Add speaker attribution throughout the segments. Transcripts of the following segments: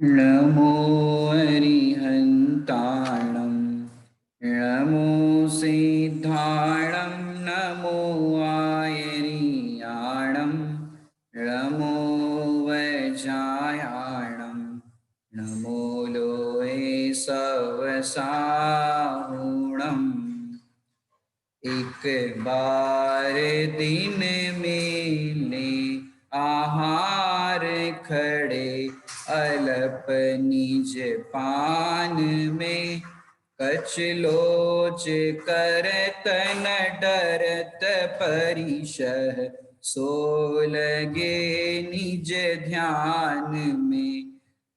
Speaker 1: नमो अरिहन्ताणं नमो सिद्धाणं नमो आयर्याणं नमो वज्रायाणं नमो लोहे सवसाहुणम्। एक बार दिन में ले आहार खड़े अलप निज पान में, कछ लोच करत न डरत परिशह सो लगे निज ध्यान में।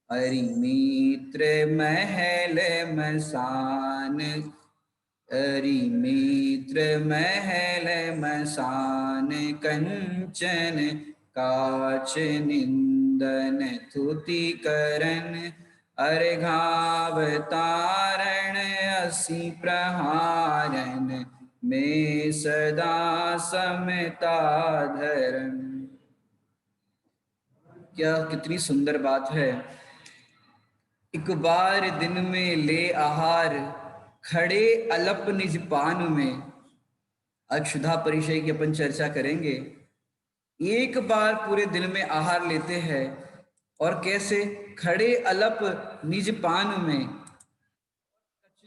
Speaker 1: अरिमित्र महल मसान अरिमित्र महल मसान कंचन काच निंदन थुति करन अर्घावतारण असि प्रहारन में सदा समता धरन। क्या कितनी सुंदर बात है। एक बार दिन में ले आहार खड़े अलप निज पान में। आज क्षुधा परिचय की अपन चर्चा करेंगे। एक बार पूरे दिन में आहार लेते हैं और कैसे खड़े अलप निज पान में,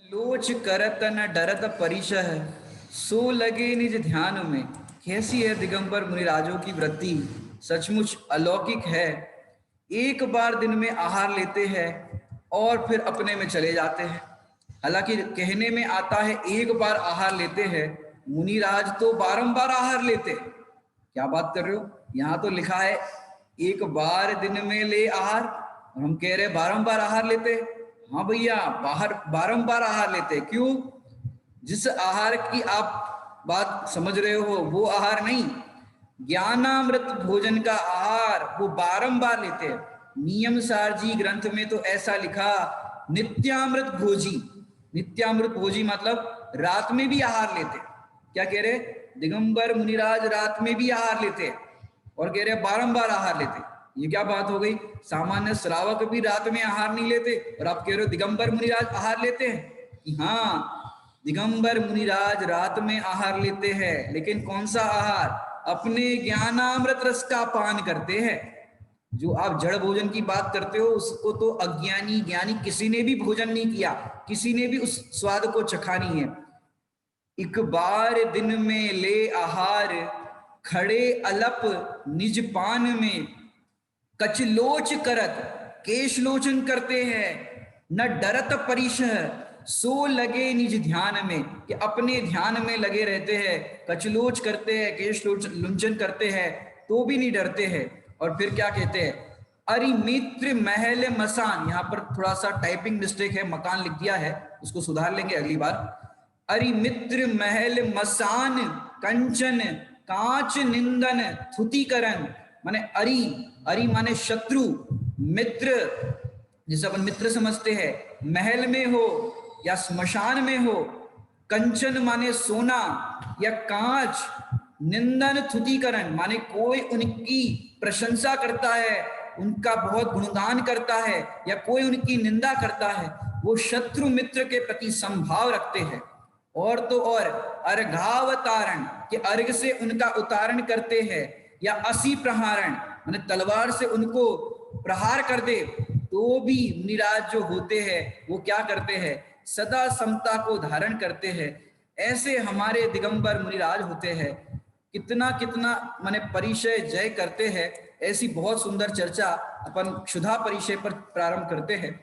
Speaker 1: लोच करत न डरत परिशह सो लगे निज ध्यान में। कैसी है दिगंबर मुनिराजों की वृत्ति, सचमुच अलौकिक है। एक बार दिन में आहार लेते हैं और फिर अपने में चले जाते हैं। हालांकि कहने में आता है एक बार आहार लेते हैं, मुनिराज तो बारंबार आहार लेते हैं। क्या बात कर रहे हो, यहाँ तो लिखा है एक बार दिन में ले आहार और हम कह रहे बारंबार आहार लेते। हाँ भैया, बाहर बारंबार आहार लेते। क्यों? जिस आहार की आप बात समझ रहे हो वो आहार नहीं, ज्ञानामृत भोजन का आहार वो बारंबार लेते हैं। नियम सारजी ग्रंथ में तो ऐसा लिखा, नित्यामृत भोजी। नित्यामृत भोजी मतलब रात में भी आहार लेते। क्या कह रहे? दिगंबर मुनिराज रात में भी आहार लेते और कह रहे बारंबार आहार लेते। ये क्या बात हो गई? सामान्य श्रावक भी रात में आहार नहीं लेते और आप कह रहे हो दिगंबर मुनिराज आहार लेते हैं। हाँ, दिगंबर मुनिराज रात में आहार लेते हैं, लेकिन कौन सा आहार? अपने ज्ञानामृत रस का पान करते हैं। जो आप जड़ भोजन की बात करते हो उसको तो अज्ञानी ज्ञानी किसी ने भी भोजन नहीं किया, किसी ने भी उस स्वाद को चखा नहीं है। एक बार दिन में ले आहार खड़े अलप निज पान में, कचलोच करत केशलोचन करते हैं न डरत परिशह सो लगे निज ध्यान में। कि अपने ध्यान में लगे रहते हैं, कचलोच करते हैं, केश लुंचन करते हैं तो भी नहीं डरते हैं। और फिर क्या कहते हैं? अरिमित्र महल मसान। यहाँ पर थोड़ा सा टाइपिंग मिस्टेक है, मकान लिख दिया है, उसको सुधार लेंगे अगली बार। अरिमित्र महल मसान कंचन कांच निंदन थुतिकरण। माने अरि, अरि माने शत्रु, मित्र जिसे अपन मित्र समझते हैं, महल में हो या स्मशान में हो, कंचन माने सोना या कांच, निंदन थुतिकरण माने कोई उनकी प्रशंसा करता है, उनका बहुत गुणगान करता है या कोई उनकी निंदा करता है, वो शत्रु मित्र के प्रति संभाव रखते हैं। और तो और अर्घावतारण के अर्घ से उनका उतारण करते हैं, या असी प्रहारण माने तलवार से उनको प्रहार कर दे तो भी मुनिराज जो होते हैं वो क्या करते हैं? सदा समता को धारण करते हैं। ऐसे हमारे दिगंबर मुनिराज होते हैं। कितना कितना माने परिचय जय करते हैं। ऐसी बहुत सुंदर चर्चा अपन क्षुधा परिचय पर प्रारंभ करते हैं।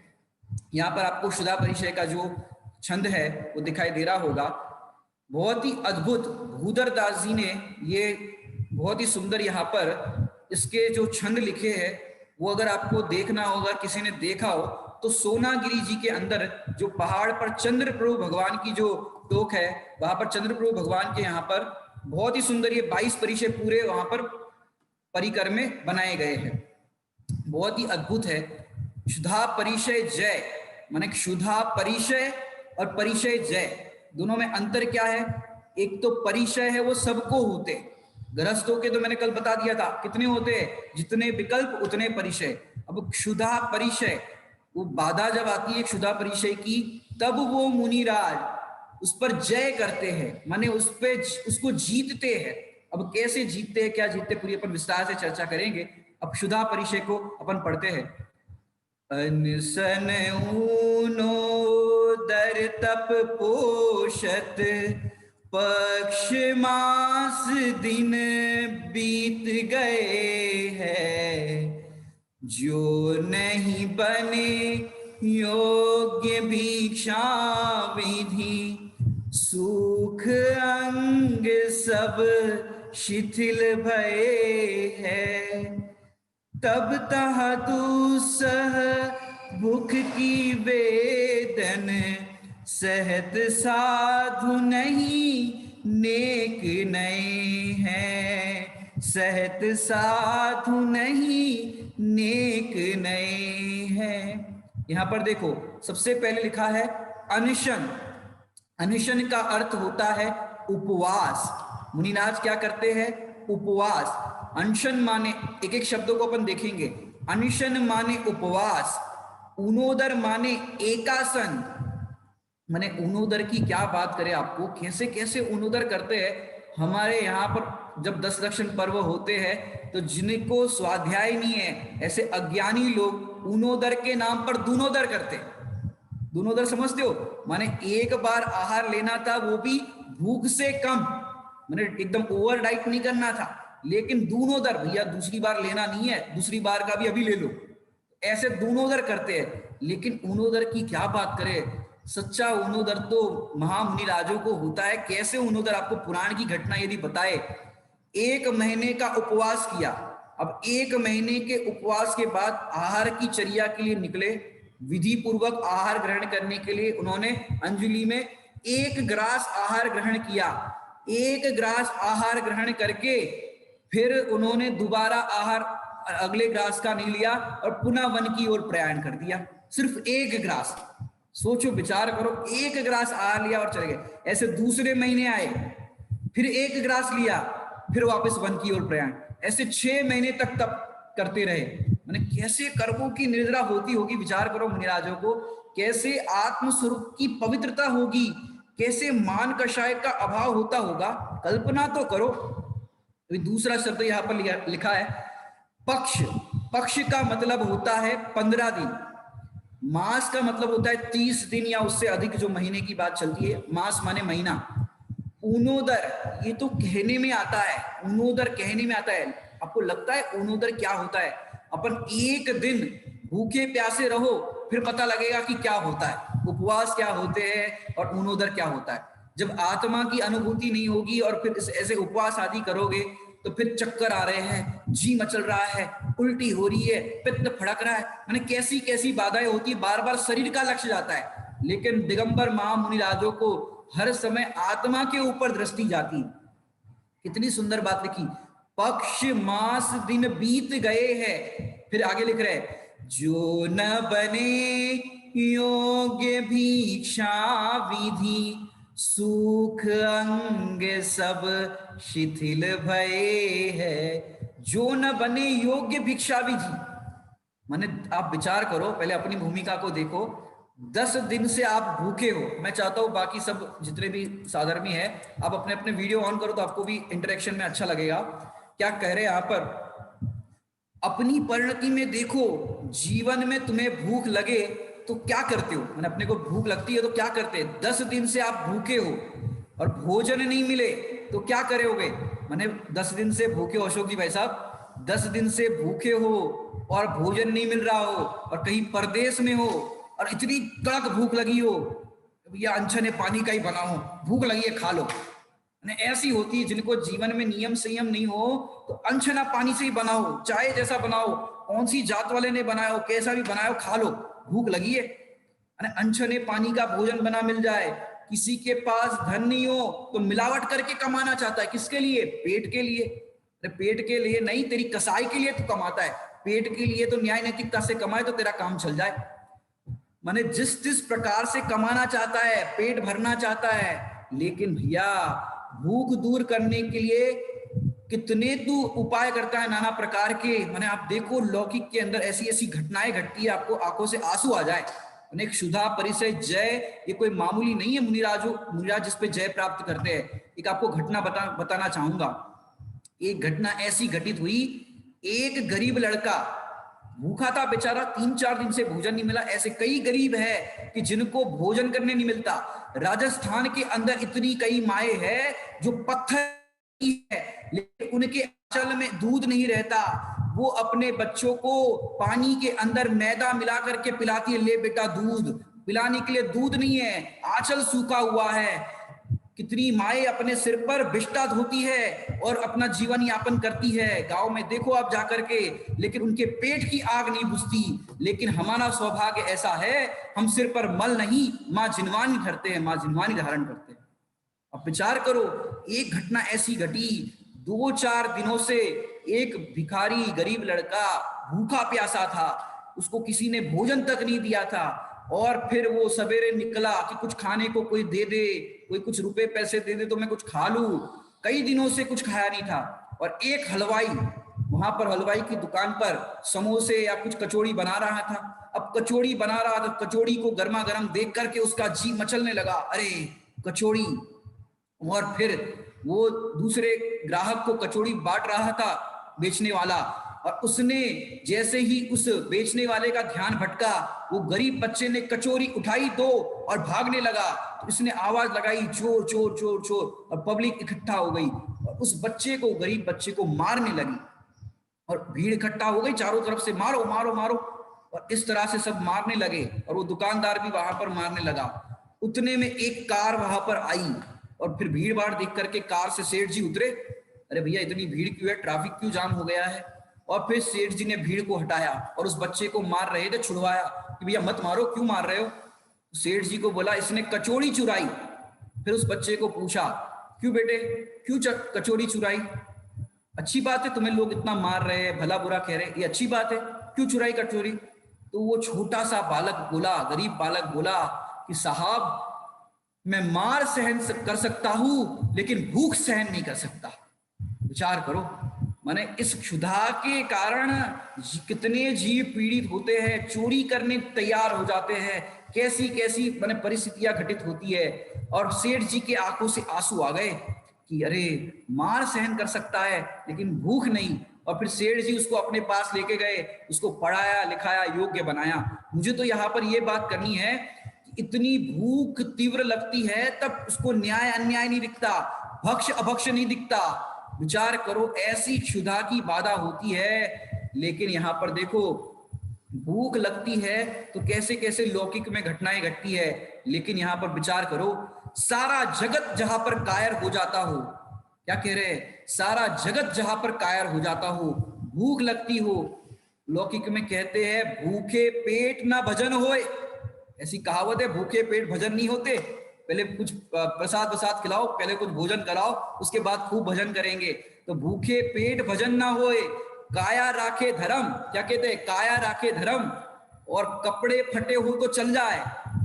Speaker 1: यहाँ पर आपको क्षुधा परिचय का जो छंद है वो दिखाई दे रहा होगा। बहुत ही अद्भुत भूधर दास जी ने ये बहुत ही सुंदर यहाँ पर इसके जो छंद लिखे हैं वो अगर आपको देखना होगा, किसी ने देखा हो तो सोनागिरी जी के अंदर जो पहाड़ पर चंद्रप्रभु भगवान की जो टोक है वहां पर चंद्रप्रभु भगवान के यहाँ पर बहुत ही सुंदर ये 22 परिचय पूरे वहां पर परिकर में बनाए गए हैं। बहुत ही अद्भुत है। क्षुधा परिचय जय माने क्षुधा परिचय और परिचय जय दोनों में अंतर क्या है? एक तो परिचय है वो सबको होते, गृहस्थों के तो मैंने कल बता दिया था कितने होते हैं, जितने विकल्प उतने परिचय। अब क्षुधा परिचय वो बाधा जब आती है क्षुधा परिचय की, तब वो मुनिराज उस पर जय करते हैं, माने उस पे उसको जीतते हैं। अब कैसे जीतते हैं, क्या जीतते, पूरी अपन विस्तार से चर्चा करेंगे। अब क्षुधा परिचय को अपन पढ़ते हैं। अनशन ऊनो दर तप पोषत, पक्ष मास दिन बीत गए हैं, जो नहीं बने योग्य भिक्षा विधि, सुख अंग सब शिथिल भये है, तब तह दुसह भूख की वेदन, सहत साधु नहीं नेक नए हैं, सहत साधु नहीं नेक नए हैं। यहां पर देखो, सबसे पहले लिखा है अनशन। अनशन का अर्थ होता है उपवास। मुनिराज क्या करते हैं, उपवास। अनशन माने, एक एक शब्दों को अपन देखेंगे। अनशन माने उपवास, ऊनोदर माने एकासन। माने ऊनोदर की क्या बात करें आपको, कैसे कैसे ऊनोदर करते हैं। हमारे यहाँ पर जब 10 दक्षिण पर्व होते हैं तो जिनको स्वाध्याय नहीं है, ऐसे अज्ञानी लोग ऊनोदर के नाम पर दूनोदर करते हैं। दूनोदर समझते हो, माने एक बार आहार लेना था, वो भी भूख से कम, माने एकदम ओवर डाइट नहीं करना था, लेकिन दूनोदर, भैया दूसरी बार लेना नहीं है, दूसरी बार का भी अभी ले लो, ऐसे दूनोदर करते हैं। लेकिन ऊनोदर की क्या बात करें, सच्चा ऊनोदर तो महामुनि राजों को होता है। कैसे ऊनोदर, आपको पुराण की घटना यदि बताए। 1 महीने का उपवास किया। अब 1 महीने के उपवास के बाद आहार की चर्या के लिए निकले, विधि पूर्वक आहार ग्रहण करने के लिए उन्होंने अंजलि में 1 ग्रास आहार ग्रहण किया। 1 ग्रास आहार ग्रहण करके फिर उन्होंने दोबारा आहार अगले ग्रास का नहीं लिया और पुनः वन की ओर प्रयाण कर दिया। सिर्फ 1 ग्रास, सोचो विचार करो, 1 ग्रास आहार लिया और चले गए। ऐसे दूसरे महीने आए, फिर 1 ग्रास लिया, फिर वापस वन की ओर प्रयाण। ऐसे 6 महीने तक तप करते रहे। माने कैसे कर्मों की निर्जरा होती होगी, विचार करो मुनिराजों को, कैसे आत्मस्वरूप की पवित्रता होगी, कैसे मान कषाय का अभाव होता होगा, कल्पना तो करो। अभी दूसरा शब्द यहां पर लिखा है पक्ष। पक्ष का मतलब होता है 15 दिन। मास का मतलब होता है 30 दिन या उससे अधिक, जो महीने की बात चलती है। मास माने महीना। ऊनोदर ये तो कहने में आता है, ऊनोदर कहने में आता है। आपको लगता है ऊनोदर क्या होता है? अपन 1 दिन भूखे प्यासे रहो, फिर पता लगेगा कि क्या होता है, उपवास क्या होते हैं और ऊनोदर क्या होता है। जब आत्मा की अनुभूति नहीं होगी और फिर ऐसे उपवास आदि करोगे तो फिर चक्कर आ रहे हैं, जी मचल रहा है, उल्टी हो रही है, पित्त फड़क रहा है, माने कैसी कैसी बाधाएं होती है, बार बार शरीर का लक्ष्य जाता है। लेकिन दिगंबर महामुनि राजों को हर समय आत्मा के ऊपर दृष्टि जाती। कितनी सुंदर बात लिखी, पक्ष मास दिन बीत गए हैं। फिर आगे लिख रहे, जो न बने योग्य भिक्षा विधि, सुख अंग सब शिथिल भये है। जो न बने योग्य भिक्षा विधि, माने आप विचार करो, पहले अपनी भूमिका को देखो। 10 दिन से आप भूखे हो। मैं चाहता हूं बाकी सब जितने भी साधर्मी है, आप अपने अपने वीडियो ऑन करो तो आपको भी इंटरेक्शन में अच्छा लगेगा। क्या कह रहे हैं यहां पर, अपनी परिणति में देखो, जीवन में तुम्हें भूख लगे तो क्या करते हो? मैंने अपने को भूख लगती है तो क्या करते हैं? 10 दिन से आप भूखे हो और भोजन नहीं मिले तो क्या करोगे? मैंने 10 दिन से भूखे हो अशोक जी भाई साहब, 10 दिन से भूखे हो और भोजन नहीं मिल रहा हो और कहीं परदेश में हो और इतनी कड़क भूख लगी हो, भैया अनछने पानी का ही बनाओ, भूख लगी है खा लो। ऐसी होती है जिनको जीवन में नियम संयम नहीं हो तो अनछना पानी से ही बनाओ, चाय जैसा बनाओ, कौन सी जात वाले ने बनाया हो, कैसा भी बनाया हो, खा लो, भूख लगी है। अनछने पानी का भोजन बना मिल जाए। किसी के पास धन नहीं हो तो मिलावट करके कमाना चाहता है, किसके लिए? पेट के लिए। पेट के लिए नहीं, तेरी कसाई के लिए तो कमाता है, पेट के लिए तो न्याय नैतिकता से कमाए तो तेरा काम चल जाए। माने जिस प्रकार से कमाना चाहता है, पेट भरना चाहता है, लेकिन भैया भूख दूर करने के लिए कितने तू उपाय करता है नाना प्रकार के। मैंने आप देखो लौकिक के अंदर ऐसी ऐसी घटनाएं घटती है, आपको आंखों से आंसू आ जाए। एक क्षुधा परिचय जय, ये कोई मामूली नहीं है मुनिराज जिस पे जय प्राप्त करते हैं। एक आपको घटना बताना चाहूंगा। एक घटना ऐसी घटित हुई, एक गरीब लड़का भूखा था बेचारा, 3-4 दिन से भोजन नहीं मिला। ऐसे कई गरीब है कि जिनको भोजन करने नहीं मिलता। राजस्थान के अंदर इतनी कई माए है जो पत्थर है, लेकिन उनके आंचल में दूध नहीं रहता। वो अपने बच्चों को पानी के अंदर मैदा मिला करके पिलाती है, ले बेटा दूध। पिलाने के लिए दूध नहीं है, आंचल सूखा हुआ है। कितनी माए अपने सिर पर बिष्टा धोती है और अपना जीवन यापन करती है। गांव में देखो आप जाकर के, लेकिन उनके पेट की आग नहीं बुझती। लेकिन हमारा सौभाग्य ऐसा है, हम सिर पर मल नहीं, माँ जिनवानी धरते हैं, माँ जिनवानी धारण करते हैं। अब विचार करो, एक घटना ऐसी घटी, 2-4 दिनों से एक भिखारी गरीब लड़का भूखा प्यासा था, उसको किसी ने भोजन तक नहीं दिया था। और फिर वो सवेरे निकला कि कुछ खाने को कोई दे दे, कोई कुछ रुपए पैसे दे दे तो मैं कुछ खा लूं। कई दिनों से कुछ खाया नहीं था। और एक हलवाई वहां पर, हलवाई की दुकान पर समोसे या कुछ कचौड़ी बना रहा था। अब कचौड़ी बना रहा था, कचौड़ी को गर्मा गर्म देख करके उसका जी मचलने लगा, अरे कचौड़ी। और फिर वो दूसरे ग्राहक को कचौड़ी बांट रहा था, बेचने वाला, और उसने जैसे ही उस बेचने वाले का ध्यान भटका, वो गरीब बच्चे ने कचौरी उठाई दो और भागने लगा। तो इसने आवाज लगाई, चोर चोर चोर चोर, और पब्लिक इकट्ठा हो गई और उस बच्चे को, गरीब बच्चे को मारने लगी। और भीड़ इकट्ठा हो गई चारों तरफ से, मारो मारो मारो। और इस तरह से सब मारने लगे और वो दुकानदार भी वहां पर मारने लगा। उतने में एक कार वहां पर आई और फिर भीड़ भाड़ देख करके कार से सेठ जी उतरे। अरे भैया इतनी भीड़ क्यों है, ट्रैफिक क्यों जाम हो गया है। और फिर सेठ जी ने भीड़ को हटाया और उस बच्चे को मार रहे थे छुड़वाया कि भैया मत मारो, क्यों मार रहे हो। सेठ जी को बोला इसने कचौड़ी चुराई। फिर उस बच्चे को पूछा, क्यों बेटे, क्यों कचौड़ी चुराई। अच्छी बात है, तुम्हें लोग इतना मार रहे हैं, भला बुरा कह रहे हैं, ये अच्छी बात है, क्यों चुराई कचौड़ी। तो वो छोटा सा बालक बोला, गरीब बालक बोला कि साहब मैं मार सहन कर सकता हूं लेकिन भूख सहन नहीं कर सकता। विचार करो, माने इस क्षुधा के कारण कितने जीव पीड़ित होते हैं, चोरी करने तैयार हो जाते हैं, कैसी कैसी माने परिस्थितियां घटित होती है। और सेठ जी के आंखों से आंसू आ गए कि अरे मार सहन कर सकता है लेकिन भूख नहीं। और फिर सेठ जी उसको अपने पास लेके गए, उसको पढ़ाया लिखाया, योग्य बनाया। मुझे तो यहाँ पर यह बात करनी है, इतनी भूख तीव्र लगती है तब उसको न्याय अन्याय नहीं दिखता, भक्ष अभक्ष नहीं दिखता। विचार करो, ऐसी क्षुधा की बाधा होती है। लेकिन यहाँ पर देखो, भूख लगती है तो कैसे कैसे लौकिक में घटनाएं घटती है। लेकिन यहाँ पर विचार करो, सारा जगत जहां पर कायर हो जाता हो, क्या कह रहे हैं, सारा जगत जहां पर कायर हो जाता हो, भूख लगती हो। लौकिक में कहते हैं भूखे पेट ना भजन होए, ऐसी कहावत है, भूखे पेट भजन नहीं होते। पहले कुछ प्रसाद वसाद खिलाओ, पहले कुछ भोजन कराओ, उसके बाद खूब भजन करेंगे। तो भूखे पेट भजन ना होए, काया राखे धर्म, क्या कहते हैं, काया राखे धर्म। और कपड़े फटे हो तो चल जाए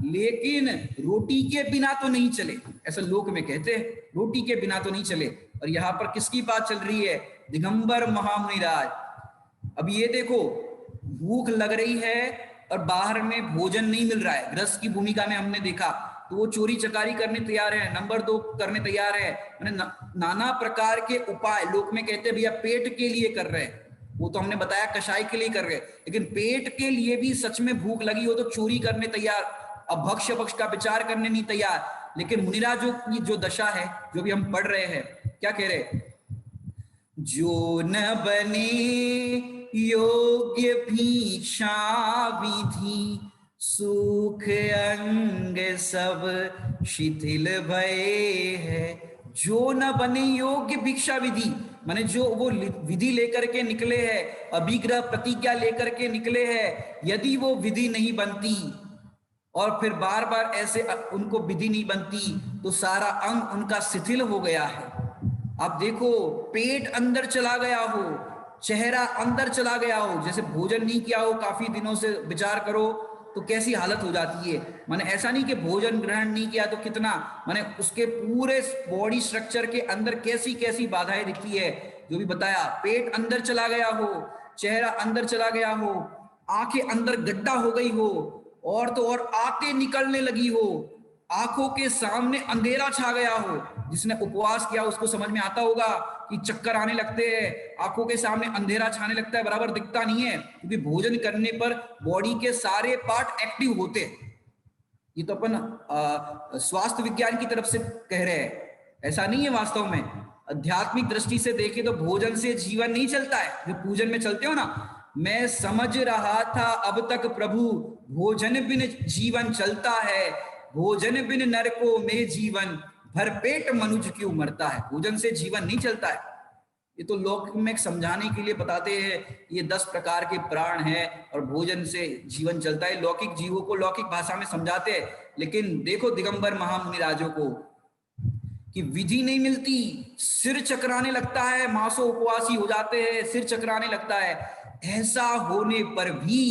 Speaker 1: लेकिन रोटी के बिना तो नहीं चले, ऐसा लोक में कहते हैं, रोटी के बिना तो नहीं चले। और यहाँ पर किसकी बात चल रही है, दिगंबर महामुनिराज। अब ये देखो, भूख लग रही है और बाहर में भोजन नहीं मिल रहा है। गृहस्थ की भूमिका में हमने देखा तो वो चोरी चकारी करने तैयार है, नंबर 2 करने तैयार है, नाना प्रकार के उपाय लोक में कहते हैं भैया पेट के लिए कर रहे हैं। वो तो हमने बताया कषाय के लिए कर रहे हैं, लेकिन पेट के लिए भी सच में भूख लगी हो तो चोरी करने तैयार, अब भक्ष्य पक्ष का विचार करने नहीं तैयार। लेकिन मुनिराजों की जो दशा है, जो भी हम पढ़ रहे हैं, क्या कह रहे, जो न बने योग्य भिक्षा विधि, सुख अंग सब शिथिल भये है। जो न बने योग्य भिक्षा विधि, माने जो वो विधि लेकर के निकले हैं, अभिग्रह प्रतिज्ञा लेकर के निकले हैं, यदि वो विधि नहीं बनती और फिर बार बार ऐसे उनको विधि नहीं बनती तो सारा अंग उनका शिथिल हो गया है। आप देखो, पेट अंदर चला गया हो, चेहरा अंदर चला गया हो, जैसे भोजन नहीं किया हो काफी दिनों से, विचार करो तो कैसी हालत हो जाती है। माने ऐसा नहीं कि भोजन ग्रहण नहीं किया तो कितना, माने उसके पूरे बॉडी स्ट्रक्चर के अंदर कैसी कैसी बाधाएं दिखती है। जो भी बताया, पेट अंदर चला गया हो, चेहरा अंदर चला गया हो, आंखें अंदर गड्ढा हो गई हो, और तो और आंखें निकलने लगी हो, आंखों के सामने अंधेरा छा गया हो। जिसने उपवास किया उसको समझ में आता होगा कि चक्कर आने लगते हैं, आंखों के सामने अंधेरा छाने लगता है, बराबर दिखता नहीं है, क्योंकि भोजन करने पर बॉडी के सारे पार्ट एक्टिव होते हैं। ये तो अपन स्वास्थ्य विज्ञान की तरफ से कह रहे हैं, ऐसा नहीं है वास्तव में। आध्यात्मिक दृष्टि से देखें तो भोजन से जीवन नहीं चलता है, जो पूजन में चलते हो ना, मैं समझ रहा था अब तक प्रभु, भोजन बिन जीवन चलता है, भोजन बिन नर को में जीवन, भरपेट मनुष्य क्यों मरता है। भोजन से जीवन नहीं चलता है। ये तो लोक में समझाने के लिए बताते हैं, ये 10 प्रकार के प्राण हैं और भोजन से जीवन चलता है। लौकिक जीवों को लौकिक भाषा में समझाते हैं, लेकिन देखो दिगंबर महामुनि राजों को कि विधि नहीं मिलती, सिर चकराने लगता है, मासो उपवासी हो जाते हैं, सिर चकराने लगता है। ऐसा होने पर भी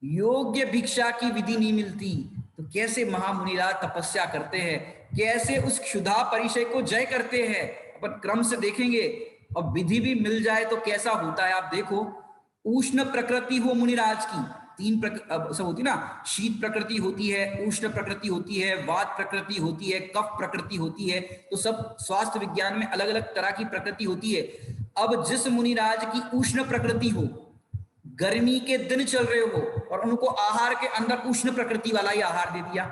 Speaker 1: योग्य भिक्षा की विधि नहीं मिलती, तो कैसे महामुनिराज तपस्या करते हैं, कैसे उस क्षुधा परिचय को जय करते हैं। अपन क्रम से देखेंगे। और विधि भी मिल जाए तो कैसा होता है आप देखो। उष्ण प्रकृति हो मुनिराज की, 3 सब होती ना, शीत प्रकृति होती है, उष्ण प्रकृति होती है, वात प्रकृति होती है, कफ प्रकृति होती है। तो सब स्वास्थ्य विज्ञान में अलग अलग तरह की प्रकृति होती है। अब जिस मुनिराज की उष्ण प्रकृति हो, गर्मी के दिन चल रहे हो, और उनको आहार के अंदर उष्ण प्रकृति वाला ही आहार दे दिया।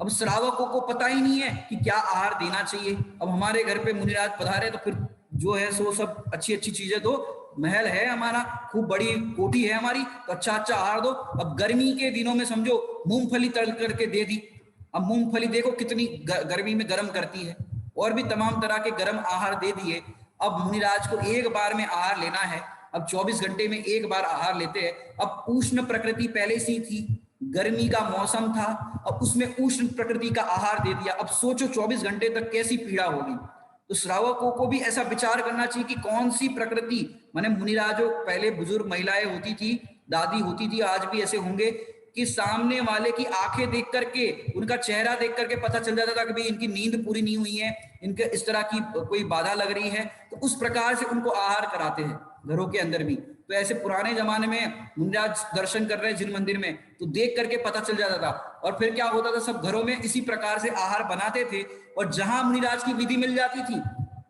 Speaker 1: अब श्रावकों को पता ही नहीं है कि क्या आहार देना चाहिए। अब हमारे घर पे मुनिराज पधारे तो फिर जो है सो सब अच्छी अच्छी चीजें दो, महल है हमारा, खूब बड़ी कोठी है हमारी, तो अच्छा अच्छा आहार दो। अब गर्मी के दिनों में समझो मूंगफली तल करके दे दी। अब मूंगफली देखो कितनी गर्मी में गर्म करती है, और भी तमाम तरह के गर्म आहार दे दिए। अब मुनिराज को एक बार में आहार लेना है, अब 24 घंटे में एक बार आहार लेते हैं। अब उष्ण प्रकृति पहले से थी, गर्मी का मौसम था, अब उसमें उष्ण प्रकृति का आहार दे दिया। अब सोचो 24 घंटे तक कैसी पीड़ा होगी। तो श्रावकों को भी ऐसा विचार करना चाहिए कि कौन सी प्रकृति, माने मुनिराजों, पहले बुजुर्ग महिलाएं होती थी, दादी होती थी, आज भी ऐसे होंगे कि सामने वाले की आंखें देख करके, उनका चेहरा देख करके पता चल जाता था कि भाई इनकी नींद पूरी नहीं हुई है, इनके इस तरह की कोई बाधा लग रही है। तो उस प्रकार से उनको आहार कराते हैं घरों के अंदर भी। तो ऐसे पुराने जमाने में मुनिराज दर्शन कर रहे हैं जिन मंदिर में, तो देख करके पता चल जाता था। और फिर क्या होता था, सब घरों में इसी प्रकार से आहार बनाते थे। और जहां मुनिराज की विधि मिल जाती थी,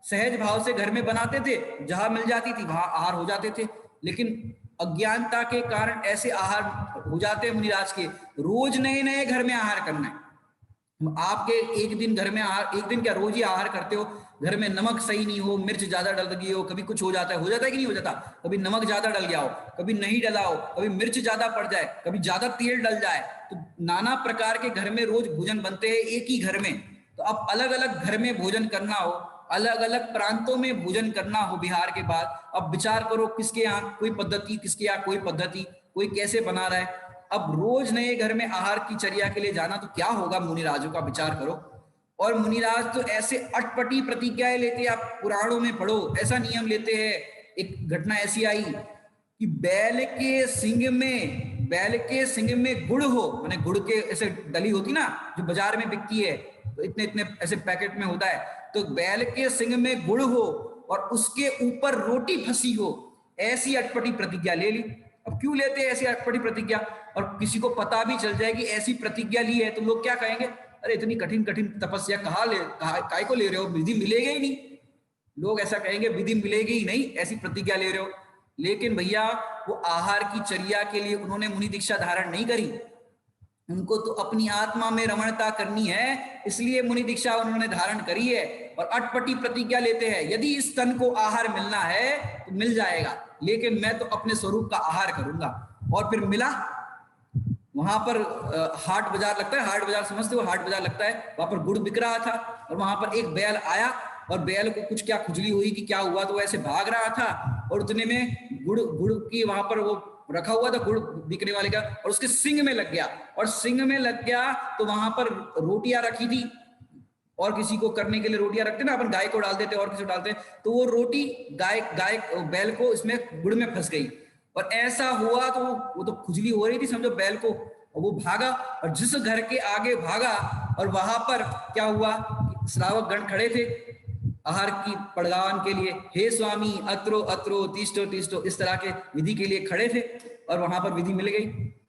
Speaker 1: सहज भाव से घर में बनाते थे, जहां मिल जाती थी वहां आहार हो जाते थे। लेकिन अज्ञानता के कारण ऐसे आहार हो जाते हैं मुनिराज के, रोज नए नए घर में आहार करना है। आपके एक दिन घर में आहार, एक दिन क्या रोज ही आहार करते हो, घर में नमक सही नहीं हो, मिर्च ज्यादा डल गई हो, कभी कुछ हो जाता है कि नहीं हो जाता, कभी नमक ज्यादा डल गया हो, कभी नहीं डला हो, कभी मिर्च ज्यादा पड़ जाए, कभी ज्यादा तेल डल जाए। तो नाना प्रकार के घर में रोज भोजन बनते हैं एक ही घर में। तो अब अलग अलग घर में भोजन करना हो, अलग अलग प्रांतों में भोजन करना हो बिहार के बाद, अब विचार करो किसके यहाँ कोई पद्धति, किसके यहाँ कोई पद्धति, कोई कैसे बना रहा है। अब रोज नए घर में आहार की चर्या के लिए जाना तो क्या होगा मुनिराजों का, विचार करो। और मुनिराज तो ऐसे अटपटी प्रतिज्ञाएं लेते हैं, आप पुराणों में पढ़ो, ऐसा नियम लेते हैं। एक घटना ऐसी आई कि बैल के सिंग में गुड़ हो, माने गुड़ के ऐसे डली होती ना जो बाजार में बिकती है, तो इतने इतने ऐसे पैकेट में होता है, तो बैल के सिंग में गुड़ हो और उसके ऊपर रोटी फंसी हो, ऐसी अटपटी प्रतिज्ञा ले ली। अब क्यों लेते हैं ऐसी अटपटी प्रतिज्ञा, और किसी को पता भी चल जाए कि ऐसी प्रतिज्ञा ली है तो लोग क्या कहेंगे, अरे इतनी कठिन कठिन तपस्या काय को ले रहे हो, विधि मिलेगी ही नहीं। लोग ऐसा कहेंगे विधि मिलेगी ही नहीं, ऐसी प्रतिज्ञा ले रहे हो। लेकिन भैया वो आहार की चर्या के लिए उन्होंने मुनि दीक्षा धारण नहीं करी, उनको तो अपनी आत्मा में रमणता करनी है, इसलिए मुनि दीक्षा उन्होंने धारण करी है। और अटपटी प्रतिज्ञा लेते हैं, यदि इस तन को आहार मिलना है तो मिल जाएगा, लेकिन मैं तो अपने स्वरूप का आहार करूंगा। और फिर मिला, वहां पर हाट बाजार लगता है, हाट बाजार समझते हो, हाट बाजार लगता है, वहां पर गुड़ बिक रहा था, और वहां पर एक बैल आया, और बैल को कुछ क्या खुजली हुई कि क्या हुआ, तो ऐसे भाग रहा था, और उतने में गुड़ की वहां पर वो रखा हुआ था गुड़ बिकने वाले का, और उसके सिंग में लग गया। और सिंग में लग गया तो वहां पर रोटियां रखी थी, और किसी को करने के लिए रोटियां रखते ना अपन, गाय को डाल देते और किसी को डालते, तो वो रोटी गाय बैल को इसमें गुड़ में फंस गई। और ऐसा हुआ तो वो तो खुजली हो रही थी समझो बैल को, और वो भागा, और जिस घर के आगे भागा, और वहां पर क्या हुआ, श्रावक गण खड़े थे, आहार की पड़गान के लिए, हे स्वामी अत्रो अत्रो तिष्ठो तिष्ठो, इस तरह के विधि के लिए खड़े थे और वहां पर विधि मिल गई।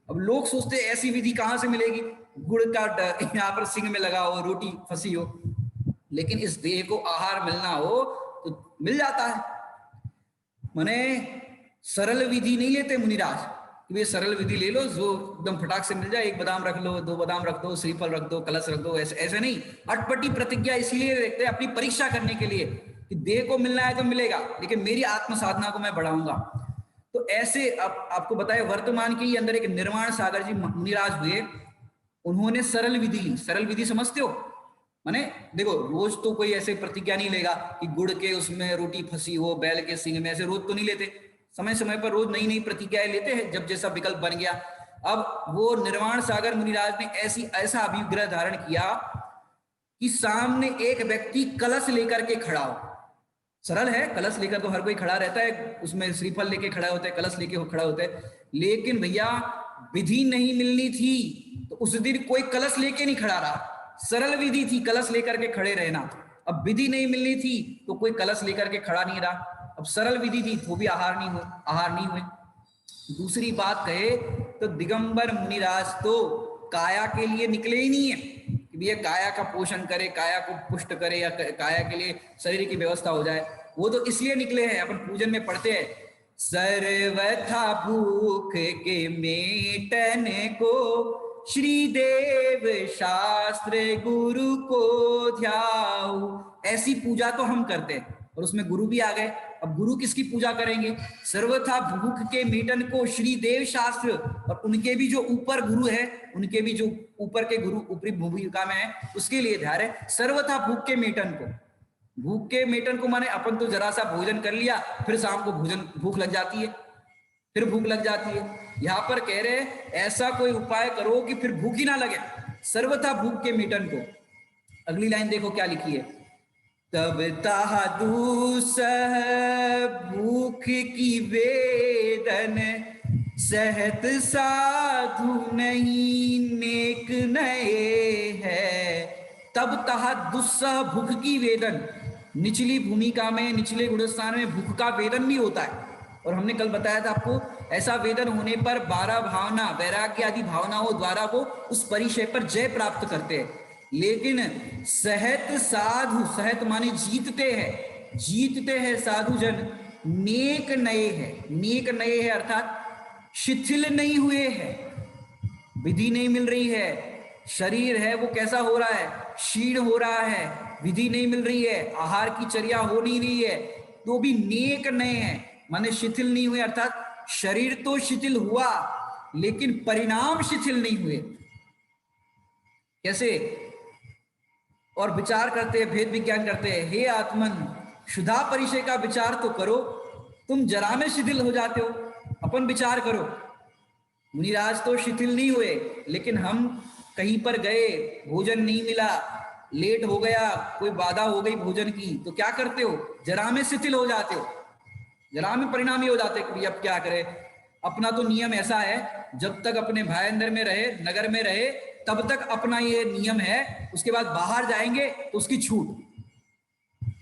Speaker 1: अब लोग सोचते ऐसी विधि कहाँ से मिलेगी, गुड़ का यहाँ पर सिंग में लगा हो, रोटी फंसी हो, लेकिन इस देह को आहार मिलना हो तो मिल जाता है। माने सरल विधि नहीं लेते मुनिराज कि ये सरल विधि ले लो जो एकदम फटाक से मिल जाए, एक बादाम रख लो, 2 बादाम रख दो, श्रीफल रख दो, कलश रख दो, ऐसे ऐसे नहीं। अटपटी प्रतिज्ञा इसलिए देखते हैं अपनी परीक्षा करने के लिए कि देह को मिलना है तो मिलेगा, लेकिन मेरी आत्म साधना को मैं बढ़ाऊंगा। तो ऐसे अब आपको बताए वर्तमान के अंदर एक निर्वाण सागर जी मुनिराज हुए, उन्होंने सरल विधि ली। सरल विधि समझते हो, माने देखो रोज तो कोई ऐसे प्रतिज्ञा नहीं लेगा कि गुड़ के उसमें रोटी फंसी हो, बैल के सिंग में, ऐसे रोज तो नहीं लेते। समय समय पर रोज नई नई प्रतिज्ञाएं लेते हैं जब जैसा विकल्प बन गया। अब वो निर्वाण सागर मुनिराज ने ऐसा अभिग्रह धारण किया कि सामने एक व्यक्ति कलश लेकर के खड़ा हो। सरल है, कलश लेकर तो हर कोई खड़ा रहता है, उसमें श्रीफल लेके खड़ा होता है, कलश लेके खड़ा होता है, लेकिन भैया विधि नहीं मिलनी थी तो उस दिन कोई कलश लेके नहीं खड़ा रहा। सरल विधि थी कलश लेकर के खड़े रहना। अब विधि नहीं मिलनी थी तो कोई कलश लेकर के खड़ा नहीं रहा। अब सरल विधि थी तो भी आहार नहीं हुए। दूसरी बात कहे तो दिगंबर मुनिराज तो काया के लिए निकले ही नहीं है कि भैया काया का पोषण करे, काया को पुष्ट करे या काया के लिए शरीर की व्यवस्था हो जाए। वो तो इसलिए निकले हैं, अपन पूजन में पढ़ते हैं, सर्वथा भूख के मेटन को श्रीदेव शास्त्र गुरु को ध्याऊ। ऐसी पूजा तो हम करते हैं और उसमें गुरु भी आ गए। अब गुरु किसकी पूजा करेंगे, सर्वथा भूख के मेटन को श्रीदेव शास्त्र, और उनके भी जो ऊपर गुरु है, उनके भी जो ऊपर के गुरु ऊपरी भूमिका में है, उसके लिए ध्यान है सर्वथा भूख के मेटन को। भूख के मेटन को माने अपन तो जरा सा भोजन कर लिया, फिर शाम को भूख लग जाती है, फिर भूख लग जाती है। यहां पर कह रहे ऐसा कोई उपाय करो कि फिर भूख ही ना लगे, सर्वथा भूख के मेटन को। अगली लाइन देखो क्या लिखी है, तब ताहा दूसह भूख की वेदन सहत साधु नहीं नेक नए है। तब ताहा दुस्सह भूख की वेदन, निचली भूमिका में, निचले गुणस्थान में भूख का वेदन भी होता है। और हमने कल बताया था आपको, ऐसा वेदन होने पर 12 भावना, वैराग्य आदि भावनाओं द्वारा वो उस परिचय पर जय प्राप्त करते हैं। लेकिन सहत साधु, सहत माने जीतते हैं साधु जन, नेक नए है अर्थात शिथिल नहीं हुए हैं। विधि नहीं मिल रही है, शरीर है वो कैसा हो रहा है, क्षीण हो रहा है, विधि नहीं मिल रही है, आहार की चर्या हो नहीं रही है, तो भी नेक नए हैं, माने शिथिल नहीं हुए, अर्थात शरीर तो शिथिल हुआ लेकिन परिणाम शिथिल नहीं हुए। कैसे, और विचार करते हैं, भेद विज्ञान करते हैं, हे आत्मन क्षुधा परिचय का विचार तो करो, तुम जरा में शिथिल हो जाते हो, अपन विचार करो। मुनिराज तो शिथिल नहीं हुए, लेकिन हम कहीं पर गए, भोजन नहीं मिला, लेट हो गया, कोई बाधा हो गई भोजन की, तो क्या करते हो, जरा में शिथिल हो जाते हो, जरा में परिणामी हो जाते कि अब क्या करें। अपना तो नियम ऐसा है, जब तक अपने भाईंदर में रहे, नगर में रहे, तब तक अपना ये नियम है। उसके बाद बाहर जाएंगे तो उसकी छूट,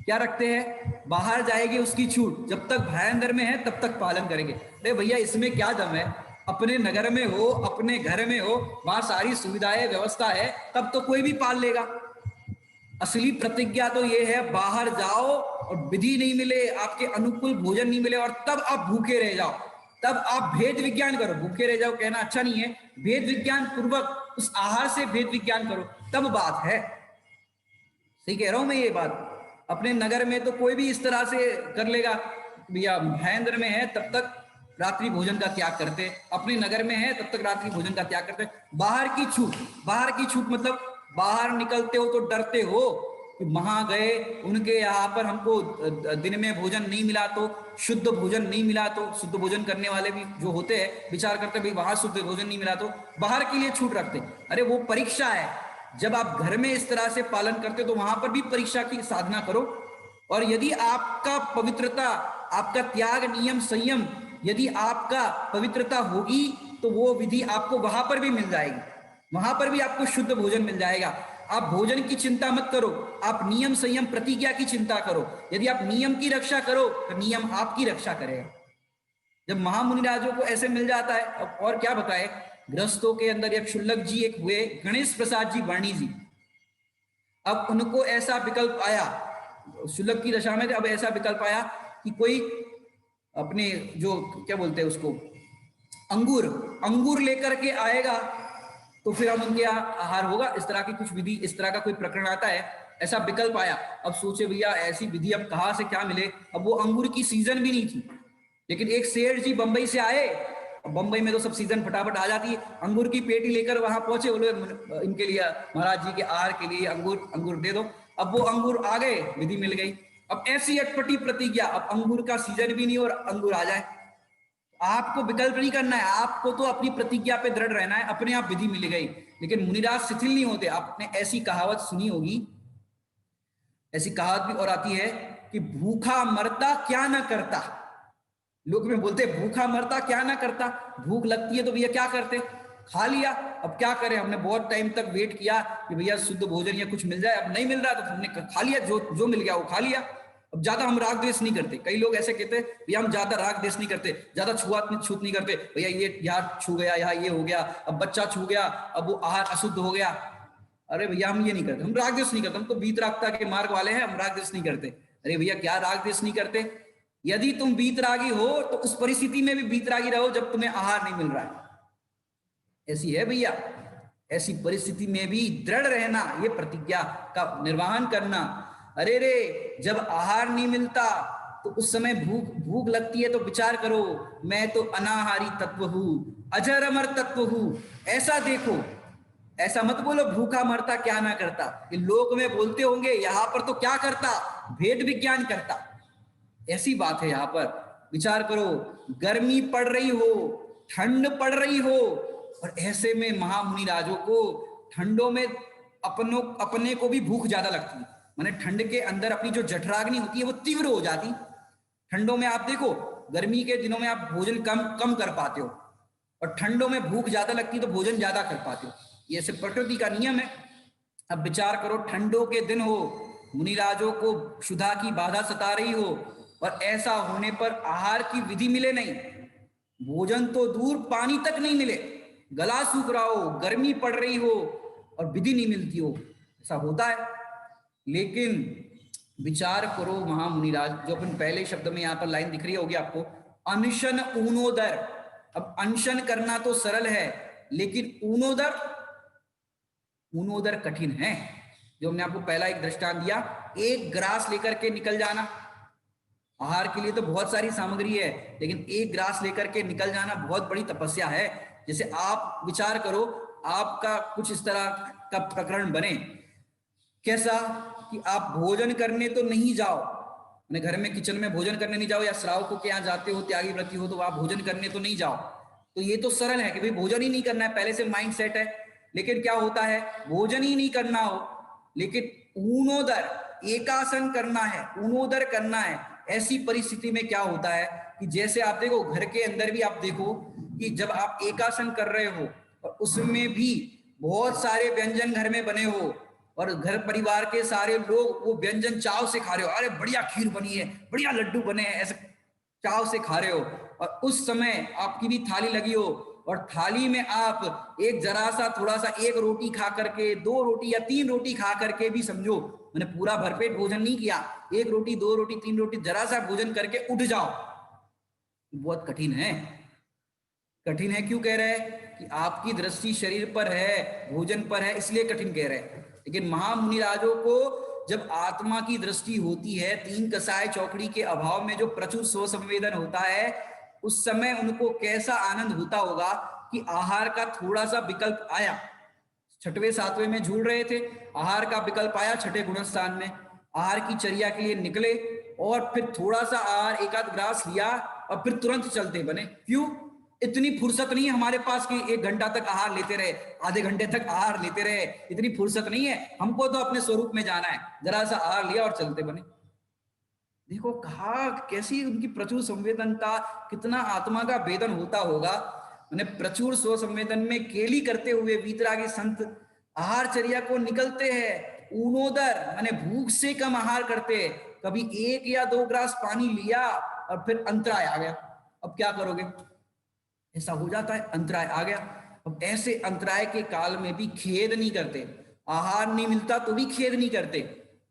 Speaker 1: क्या रखते हैं, बाहर जाएंगे उसकी छूट, जब तक भाईंदर में है तब तक पालन करेंगे। अरे भैया इसमें क्या दम है, अपने नगर में हो, अपने घर में हो, वहां सारी सुविधाएं व्यवस्था है, तब तो कोई भी पाल लेगा। असली प्रतिज्ञा तो ये है, बाहर जाओ और विधि नहीं मिले, आपके अनुकूल भोजन नहीं मिले, और तब आप भूखे रह जाओ, तब आप भेद विज्ञान करो। भूखे रह जाओ कहना अच्छा नहीं है, भेद विज्ञान पूर्वक उस आहार से भेद विज्ञान करो, तब बात है। सही कह रहा हूं मैं ये बात। अपने नगर में तो कोई भी इस तरह से कर लेगा, भैया महेंद्र में है तब तक रात्रि भोजन का त्याग करते, अपने नगर में है तब तक रात्रि भोजन का त्याग करते। बाहर की छूट मतलब बाहर निकलते हो तो डरते हो कि वहां गए, उनके यहाँ पर हमको दिन में भोजन नहीं मिला, तो शुद्ध भोजन नहीं मिला, तो शुद्ध भोजन करने वाले भी जो होते हैं विचार करते भाई वहां शुद्ध भोजन नहीं मिला, तो बाहर के लिए छूट रखते। अरे वो परीक्षा है, जब आप घर में इस तरह से पालन करते तो वहां पर भी परीक्षा की साधना करो। और यदि आपका पवित्रता, आपका त्याग, नियम, संयम, यदि आपका पवित्रता होगी तो वो विधि आपको वहां पर भी मिल जाएगी, वहां पर भी आपको शुद्ध भोजन मिल जाएगा। आप भोजन की चिंता मत करो, आप नियम संयम प्रतिज्ञा की चिंता करो। यदि आप नियम की रक्षा करो तो नियम आपकी रक्षा करेगा। जब महामुनिराजों को ऐसे मिल जाता है, अब और क्या बताए, गृहस्थों के अंदर एक शुल्लक जी एक हुए, गणेश प्रसाद जी वर्णी जी। अब उनको ऐसा विकल्प आया, शुल्लक की दशा में थे, अब ऐसा विकल्प आया कि कोई अपने जो क्या बोलते हैं उसको, अंगूर, अंगूर लेकर के आएगा तो फिर हम उनके यहाँ आहार होगा। इस तरह की कुछ विधि, इस तरह का कोई प्रकरण आता है, ऐसा विकल्प आया। अब सोचे भैया ऐसी विधि अब कहाँ से क्या मिले, अब वो अंगूर की सीजन भी नहीं थी, लेकिन एक सेठ जी बंबई से आए, बंबई में तो सब सीजन फटाफट आ जाती है, अंगूर की पेटी लेकर वहां पहुंचे, बोले इनके लिए महाराज जी के आहार के लिए अंगूर, अंगूर दे दो। अब वो अंगूर आ गए, विधि मिल गई। अब ऐसी अटपटी प्रतिज्ञा, अब अंगूर का सीजन भी नहीं और अंगूर आ जाए, आपको विकल्प नहीं करना है, आपको तो अपनी प्रतिज्ञा पे दृढ़ रहना है, अपने आप विधि मिल गई। लेकिन मुनिराज शिथिल नहीं होते। आपने ऐसी कहावत सुनी होगी, ऐसी कहावत भी और आती है कि भूखा मरता क्या ना करता। लोग में बोलते भूखा मरता क्या ना करता, भूख लगती है तो भैया क्या करते, खा लिया। अब क्या करें, हमने बहुत टाइम तक वेट किया कि भैया शुद्ध भोजन या कुछ मिल जाए, अब नहीं मिल रहा तो हमने खा लिया, जो जो मिल गया वो खा लिया। अब ज्यादा हम राग द्वेष नहीं करते। कई लोग ऐसे कहते हैं भैया हम ज्यादा राग द्वेष नहीं करते, ज्यादा छूत नहीं करते, भैया ये यहाँ छू गया, यहाँ ये हो गया, अब बच्चा छू गया, अब वो आहार अशुद्ध हो गया। अरे भैया हम ये नहीं करते, हम राग द्वेष नहीं करते, हम तो वीतरागता के मार्ग वाले हैं, हम राग द्वेष नहीं करते। अरे भैया क्या राग द्वेष नहीं करते, यदि तुम वीतरागी हो तो उस परिस्थिति में भी वीतरागी रहो जब तुम्हें आहार नहीं मिल रहा है। ऐसी है भैया, ऐसी परिस्थिति में भी दृढ़ रहना, ये प्रतिज्ञा का निर्वहन करना। अरे रे जब आहार नहीं मिलता तो उस समय भूख भूख लगती है तो विचार करो, मैं तो अनाहारी तत्व हूं, अजर अमर तत्व हूं, ऐसा देखो। ऐसा मत बोलो भूखा मरता क्या ना करता, ये लोक में बोलते होंगे, यहां पर तो क्या करता, भेद विज्ञान करता। ऐसी बात है, यहां पर विचार करो, गर्मी पड़ रही हो, ठंड पड़ रही हो, और ऐसे में महामुनि राजों को ठंडों में अपने को भी भूख ज्यादा लगती है। माने ठंड के अंदर अपनी जो जठराग्नि होती है वो तीव्र हो जाती। ठंडों में आप देखो, गर्मी के दिनों में आप भोजन कम कम कर पाते हो, और ठंडों में भूख ज्यादा लगती है तो भोजन ज्यादा कर पाते हो। ये ऐसे प्रकृति का नियम है। अब विचार करो, ठंडों के दिन हो, मुनिराजों को क्षुधा की बाधा सता रही हो, और ऐसा होने पर आहार की विधि मिले नहीं, भोजन तो दूर पानी तक नहीं मिले, गला सूख रहा हो, गर्मी पड़ रही हो और विधि नहीं मिलती हो, ऐसा होता है। लेकिन विचार करो महामुनिराज, जो अपन पहले शब्द में यहां पर लाइन दिख रही होगी आपको, अनशन ऊनोदर। अब अनशन करना तो सरल है, लेकिन ऊनोदर, ऊनोदर कठिन है। जो हमने आपको पहला एक दृष्टांत दिया, एक ग्रास लेकर के निकल जाना, आहार के लिए तो बहुत सारी सामग्री है, लेकिन एक ग्रास लेकर के निकल जाना बहुत बड़ी तपस्या है। जैसे आप विचार करो, आपका कुछ इस तरह का प्रकरण बने, कैसा कि आप भोजन करने तो नहीं जाओ, अपने घर में किचन में भोजन करने नहीं जाओ, या श्रावकों के यहाँ जाते हो, त्यागी व्रती हो, तो आप भोजन करने तो नहीं जाओ। तो ये तो सरल है कि भाई भोजन ही नहीं करना है, पहले से माइंड सेट है। लेकिन क्या होता है, भोजन ही नहीं करना हो, लेकिन ऊनोदर एकासन करना है, ऊनोदर करना है। ऐसी परिस्थिति में क्या होता है कि जैसे आप देखो, घर के अंदर भी आप देखो कि जब आप एकासन कर रहे हो और उसमें भी बहुत सारे व्यंजन घर में बने हो, और घर परिवार के सारे लोग वो व्यंजन चाव से खा रहे हो, अरे बढ़िया खीर बनी है, बढ़िया लड्डू बने हैं, ऐसे चाव से खा रहे हो, और उस समय आपकी भी थाली लगी हो, और थाली में आप एक जरा सा थोड़ा सा एक रोटी खा करके, दो रोटी या तीन रोटी खा करके भी समझो मैंने पूरा भरपेट भोजन नहीं किया, एक रोटी, दो रोटी, तीन रोटी, जरा सा भोजन करके उठ जाओ, बहुत कठिन है। कठिन है क्यों कह रहे हैं कि आपकी दृष्टि शरीर पर है, भोजन पर है, इसलिए कठिन कह रहे हैं। लेकिन महामुनि राजों को जब आत्मा की दृष्टि होती है, तीन कसाय चौकड़ी के अभाव में जो प्रचुर स्व संवेदन होता है, उस समय उनको कैसा आनंद होता होगा कि आहार का थोड़ा सा विकल्प आया। छठवें सातवें में झूल रहे थे, आहार का विकल्प आया छठे गुणस्थान में, आहार की चर्या के लिए निकले, और फिर थोड़ा सा आहार एक आध ग्रास लिया और फिर तुरंत चलते बने। क्यों? इतनी फुर्सत नहीं है हमारे पास कि एक घंटा तक आहार लेते रहे, आधे घंटे तक आहार लेते रहे, इतनी फुर्सत नहीं है हमको, तो अपने स्वरूप में जाना है, जरा सा आहार लिया और चलते बने। देखो कहा कैसी उनकी प्रचुर संवेदनता, कितना आत्मा का वेदन होता होगा। मैंने प्रचुर स्व संवेदन में केली करते हुए वीतरागी संत आहारचर्या को निकलते हैं, ऊनोदर माने भूख से कम आहार करते हैं, कभी 1 या 2 ग्लास पानी लिया और फिर अंतराय आ गया, अब क्या करोगे? ऐसा हो जाता है, अंतराय आ गया। अब ऐसे अंतराय के काल में भी खेद नहीं करते, आहार नहीं मिलता तो भी खेद नहीं करते।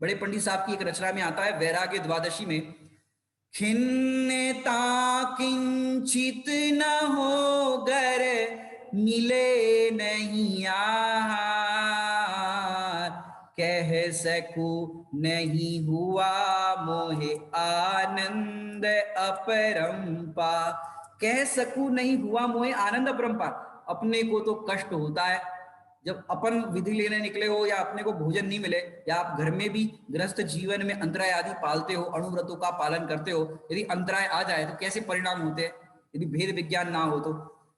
Speaker 1: बड़े पंडित साहब की एक रचना में आता है वैराग्य द्वादशी में, खिन्नता किंचित न हो गर मिले नहीं आहार, कह सकूं नहीं हुआ मोहे आनंद अपरंपार। कह सकूं नहीं हुआ मोहे आनंद अपरंपार, अपने को तो कष्ट होता है जब अपन विधि लेने निकले हो या अपने को भोजन नहीं मिले, या आप घर में भी गृहस्थ जीवन में अंतराय आदि पालते हो, अणुव्रतों का पालन करते हो, यदि अंतराय आ जाए तो कैसे परिणाम होते हैं यदि भेद विज्ञान ना हो तो?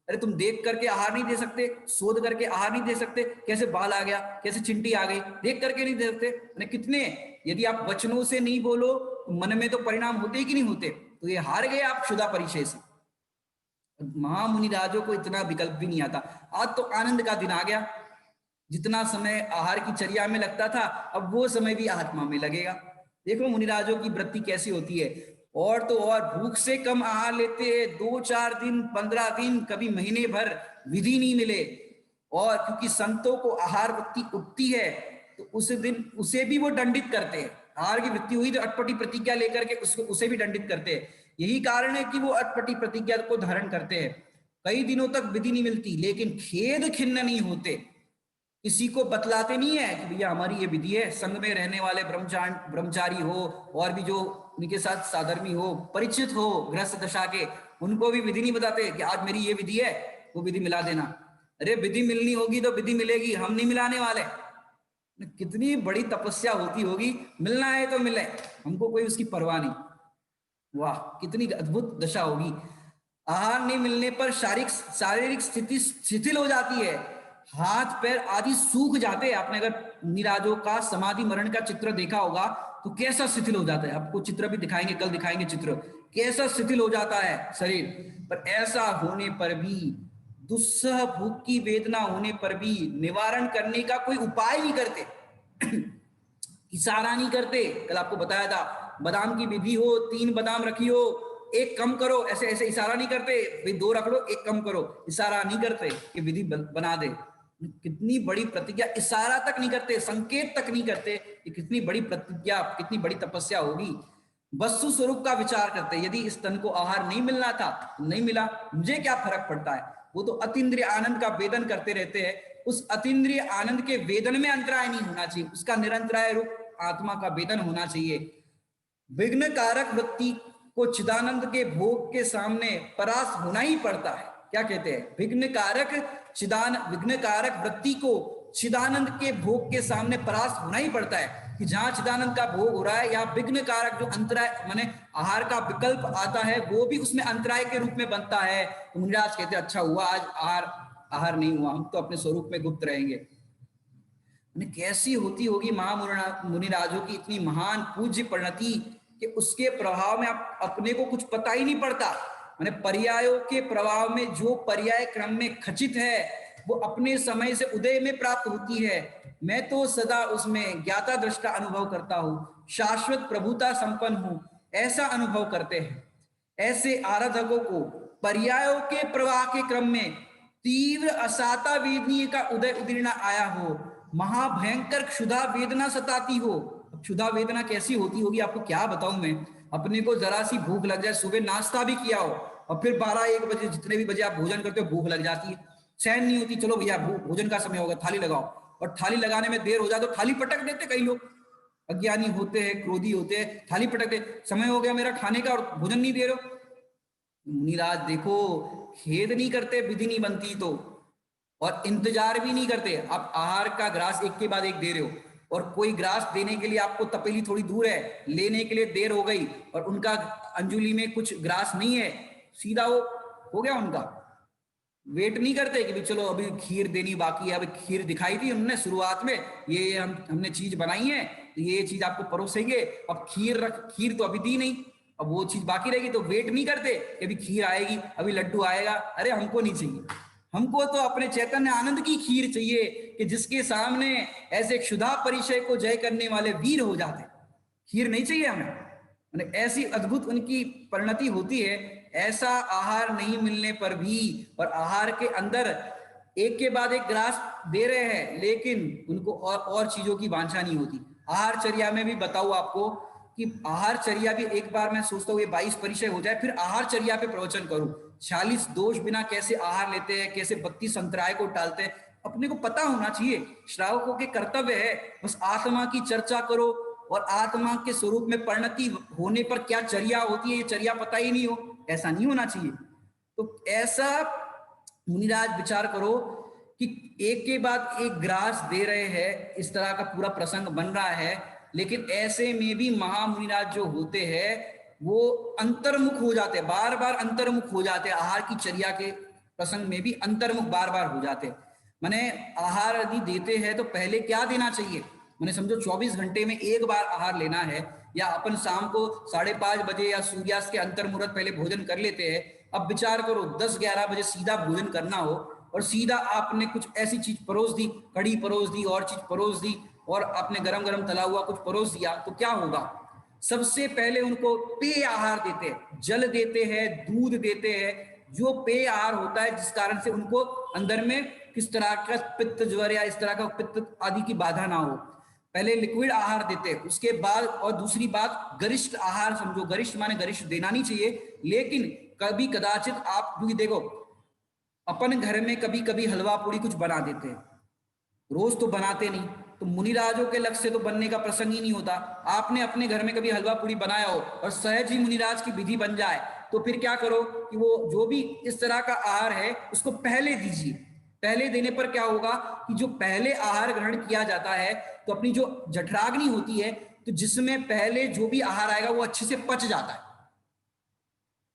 Speaker 1: अरे तुम देख करके आहार नहीं दे सकते, शोध करके आहार नहीं दे सकते, कैसे बाल आ गया, कैसे चिंटी आ गई, देख करके नहीं दे सकते? कितने, यदि आप वचनों से नहीं बोलो तो मन में तो परिणाम होते कि नहीं होते? तो ये हार गए आप क्षुधा परिचय से। महामुनि राजों को इतना विकल्प भी नहीं आता। आज तो आनंद का दिन आ गया, जितना समय आहार की चर्या में लगता था अब वो समय भी आत्मा में लगेगा। देखो मुनिराजों की वृत्ति कैसी होती है, और तो और भूख से कम आहार लेते हैं, 2-4 दिन 15 दिन कभी महीने भर विधि नहीं मिले, और क्योंकि संतों को आहार वृत्ति उठती है तो उस दिन उसे भी वो दंडित करते हैं। आहार की वृत्ति हुई तो अटपटी प्रतिज्ञा लेकर के उसको उसे भी दंडित करते हैं। यही कारण है कि वो अटपटी प्रतिज्ञा को धारण करते हैं। कई दिनों तक विधि नहीं मिलती लेकिन खेद खिन्न नहीं होते, किसी को बतलाते नहीं है कि भैया हमारी ये विधि है। संघ में रहने वाले ब्रह्मचारी हो और भी जो उनके साथ साधर्मी हो, परिचित हो गृहस्थ दशा के, उनको भी विधि नहीं बताते कि आज मेरी ये विधि है, वो विधि मिला देना। अरे विधि मिलनी होगी तो विधि मिलेगी, हम नहीं मिलाने वाले। कितनी बड़ी तपस्या होती होगी, मिलना है तो मिले, हमको कोई उसकी परवाह नहीं। वाह कितनी अद्भुत दशा होगी। आहार नहीं मिलने पर शारीरिक स्थिति शिथिल हो जाती है, हाथ पैर आदि सूख जाते हैं। आपने अगर नीराजों का समाधि मरण का चित्र देखा होगा तो कैसा शिथिल हो जाता है, आपको चित्र भी दिखाएंगे, कल दिखाएंगे चित्र, कैसा शिथिल हो जाता है शरीर। पर ऐसा होने पर भी, दुस्सह भूख की वेदना होने पर भी निवारण करने का कोई उपाय नहीं करते इशारा नहीं करते। कल आपको बताया था, बादाम की विधि हो, 3 बादाम रखी हो, 1 कम करो, ऐसे ऐसे इशारा नहीं करते, भाई 2 रख लो 1 कम करो, इशारा नहीं करते कि विधि बना दे। कितनी बड़ी प्रतिज्ञा, इशारा तक नहीं करते, संकेत तक नहीं करते, कि कितनी बड़ी प्रतिज्ञा, कितनी बड़ी तपस्या होगी। वस्तु स्वरूप का विचार करते, यदि इस तन को आहार नहीं मिलना था नहीं मिला, मुझे क्या फर्क पड़ता है। वो तो अतीन्द्रिय आनंद का वेदन करते रहते हैं, उस अतीन्द्रिय आनंद के वेदन में अंतराय नहीं होना चाहिए, उसका निरंतराय रूप आत्मा का वेदन होना चाहिए। विघ्न कारक वृत्ति को चिदानंद के भोग के सामने परास्त होना ही पड़ता है। क्या कहते हैं, विघ्न कारक वृत्ति को चिदानंद के भोग के सामने परास्त होना ही पड़ता है, कि जहां चिदानंद का भोग हो रहा है, यहाँ विघ्न कारक जो अंतराय माने आहार का विकल्प आता है, वो भी उसमें अंतराय के रूप में बनता है। तो मुनिराज कहते अच्छा हुआ आज आहार नहीं हुआ, हम तो अपने स्वरूप में गुप्त रहेंगे। कैसी होती होगी मुनिराजों की इतनी महान पूज्य परिणति कि उसके प्रभाव में आप अपने को कुछ पता ही नहीं पड़ता। माने पर्यायों के प्रभाव में जो पर्याय क्रम में खचित है वो अपने समय से उदय में प्राप्त होती है। मैं तो सदा उसमें ज्ञाता दृष्टा अनुभव करता हूँ, शाश्वत प्रभुता संपन्न हूँ, ऐसा अनुभव करते हैं। ऐसे आराधकों को पर्यायों के प्रवाह के क्रम में तीव्र असाता वेदनीय का उदय उदीर्णा आया हो, महाभयंकर क्षुधा वेदना सताती हो। क्षुधा वेदना कैसी होती होगी आपको क्या बताऊं मैं। अपने को जरा सी भूख लग जाए, सुबह नाश्ता भी किया हो और फिर 12-1 बजे जितने भी बजे आप भोजन करते हो भूख लग जाती है, सहन नहीं होती, चलो भैया भोजन का समय होगा थाली लगाओ, और थाली लगाने में देर हो जाए तो थाली पटक देते। कई लोग अज्ञानी होते हैं, क्रोधी होते हैं, थाली पटक दे, समय हो गया मेरा खाने का और भोजन नहीं दे रहे हो। मुनिराज देखो, खेद नहीं करते विधि नहीं बनती तो, और इंतजार भी नहीं करते। आप आहार का ग्रास एक के बाद एक दे रहे हो, और कोई ग्रास देने के लिए आपको तपेली थोड़ी दूर है, लेने के लिए देर हो गई, और उनका अंजुली में कुछ ग्रास नहीं है, सीधा वो हो गया उनका। वेट नहीं करते कि भी चलो अभी खीर देनी बाकी है, अभी खीर दिखाई थी उन्होंने शुरुआत में, ये हमने चीज बनाई है तो ये चीज आपको परोसेंगे, अब खीर तो अभी दी नहीं, अब वो चीज बाकी रहेगी, तो वेट नहीं करते कि अभी खीर आएगी, अभी लड्डू आएगा, अरे हमको नहीं चाहिए, हमको तो अपने चैतन्य आनंद की खीर चाहिए कि जिसके सामने ऐसे क्षुधा परिचय को जय करने वाले वीर हो जाते। खीर नहीं चाहिए हमें, ऐसी अद्भुत उनकी परिणति होती है। ऐसा आहार नहीं मिलने पर भी, और आहार के अंदर एक के बाद एक ग्रास दे रहे हैं, लेकिन उनको और चीजों की वांछा नहीं होती। आहार चर्या में भी बताऊं आपको कि आहार चर्या भी, एक बार मैं सोचता हूँ ये 22 परिचय हो जाए फिर आहार चर्या पे प्रवचन करूं। 46 दोष बिना कैसे आहार लेते हैं, कैसे 32 अंतराय को टालते हैं, अपने को पता होना चाहिए। श्रावकों के कर्तव्य है बस आत्मा की चर्चा करो, और आत्मा के स्वरूप में परिणति होने पर क्या चर्या होती है ये चर्या पता ही नहीं हो, ऐसा नहीं होना चाहिए। तो ऐसा मुनिराज विचार करो कि एक के बाद एक ग्रास दे रहे हैं, इस तरह का पूरा प्रसंग बन रहा है, लेकिन ऐसे में भी महामुनिराज जो होते हैं वो अंतर्मुख हो जाते हैं, बार बार अंतर्मुख हो जाते हैं। आहार की चर्या के प्रसंग में भी अंतर्मुख बार बार हो जाते हैं। माने आहार यदि देते हैं तो पहले क्या देना चाहिए, मैंने समझो 24 घंटे में एक बार आहार लेना है, या अपन शाम को 5:30 बजे या सूर्यास्त के अंतर मुहूर्त पहले भोजन कर लेते हैं। अब विचार करो 10-11 बजे सीधा भोजन करना हो, और सीधा आपने कुछ ऐसी चीज परोस दी, कड़ी परोस दी और चीज परोस दी, और आपने गरम गरम तला हुआ कुछ परोस दिया, तो क्या होगा। सबसे पहले उनको पेय आहार देते हैं, जल देते हैं, दूध देते हैं, जो पेय आहार होता है जिस कारण से उनको अंदर में किस तरह का पित्त ज्वर या इस तरह का पित्त आदि की बाधा ना हो। पहले लिक्विड आहार देते हैं, उसके बाद, और दूसरी बात गरिष्ठ आहार समझो। गरिष्ठ माने गरिष्ठ देना नहीं चाहिए, लेकिन कभी कदाचित आप, क्योंकि देखो अपन घर में कभी कभी हलवा पूड़ी कुछ बना देते हैं, रोज तो बनाते नहीं, तो मुनिराजों के लक्ष्य से तो बनने का प्रसंग ही नहीं होता। आपने अपने घर में कभी हलवा पूड़ी बनाया हो और सहज ही मुनिराज की विधि बन जाए, तो फिर क्या करो कि वो जो भी इस तरह का आहार है उसको पहले दीजिए। पहले देने पर क्या होगा कि जो पहले आहार ग्रहण किया जाता है तो अपनी जो जठराग्नि होती है, तो जिसमें पहले जो भी आहार आएगा वो अच्छे से पच जाता है।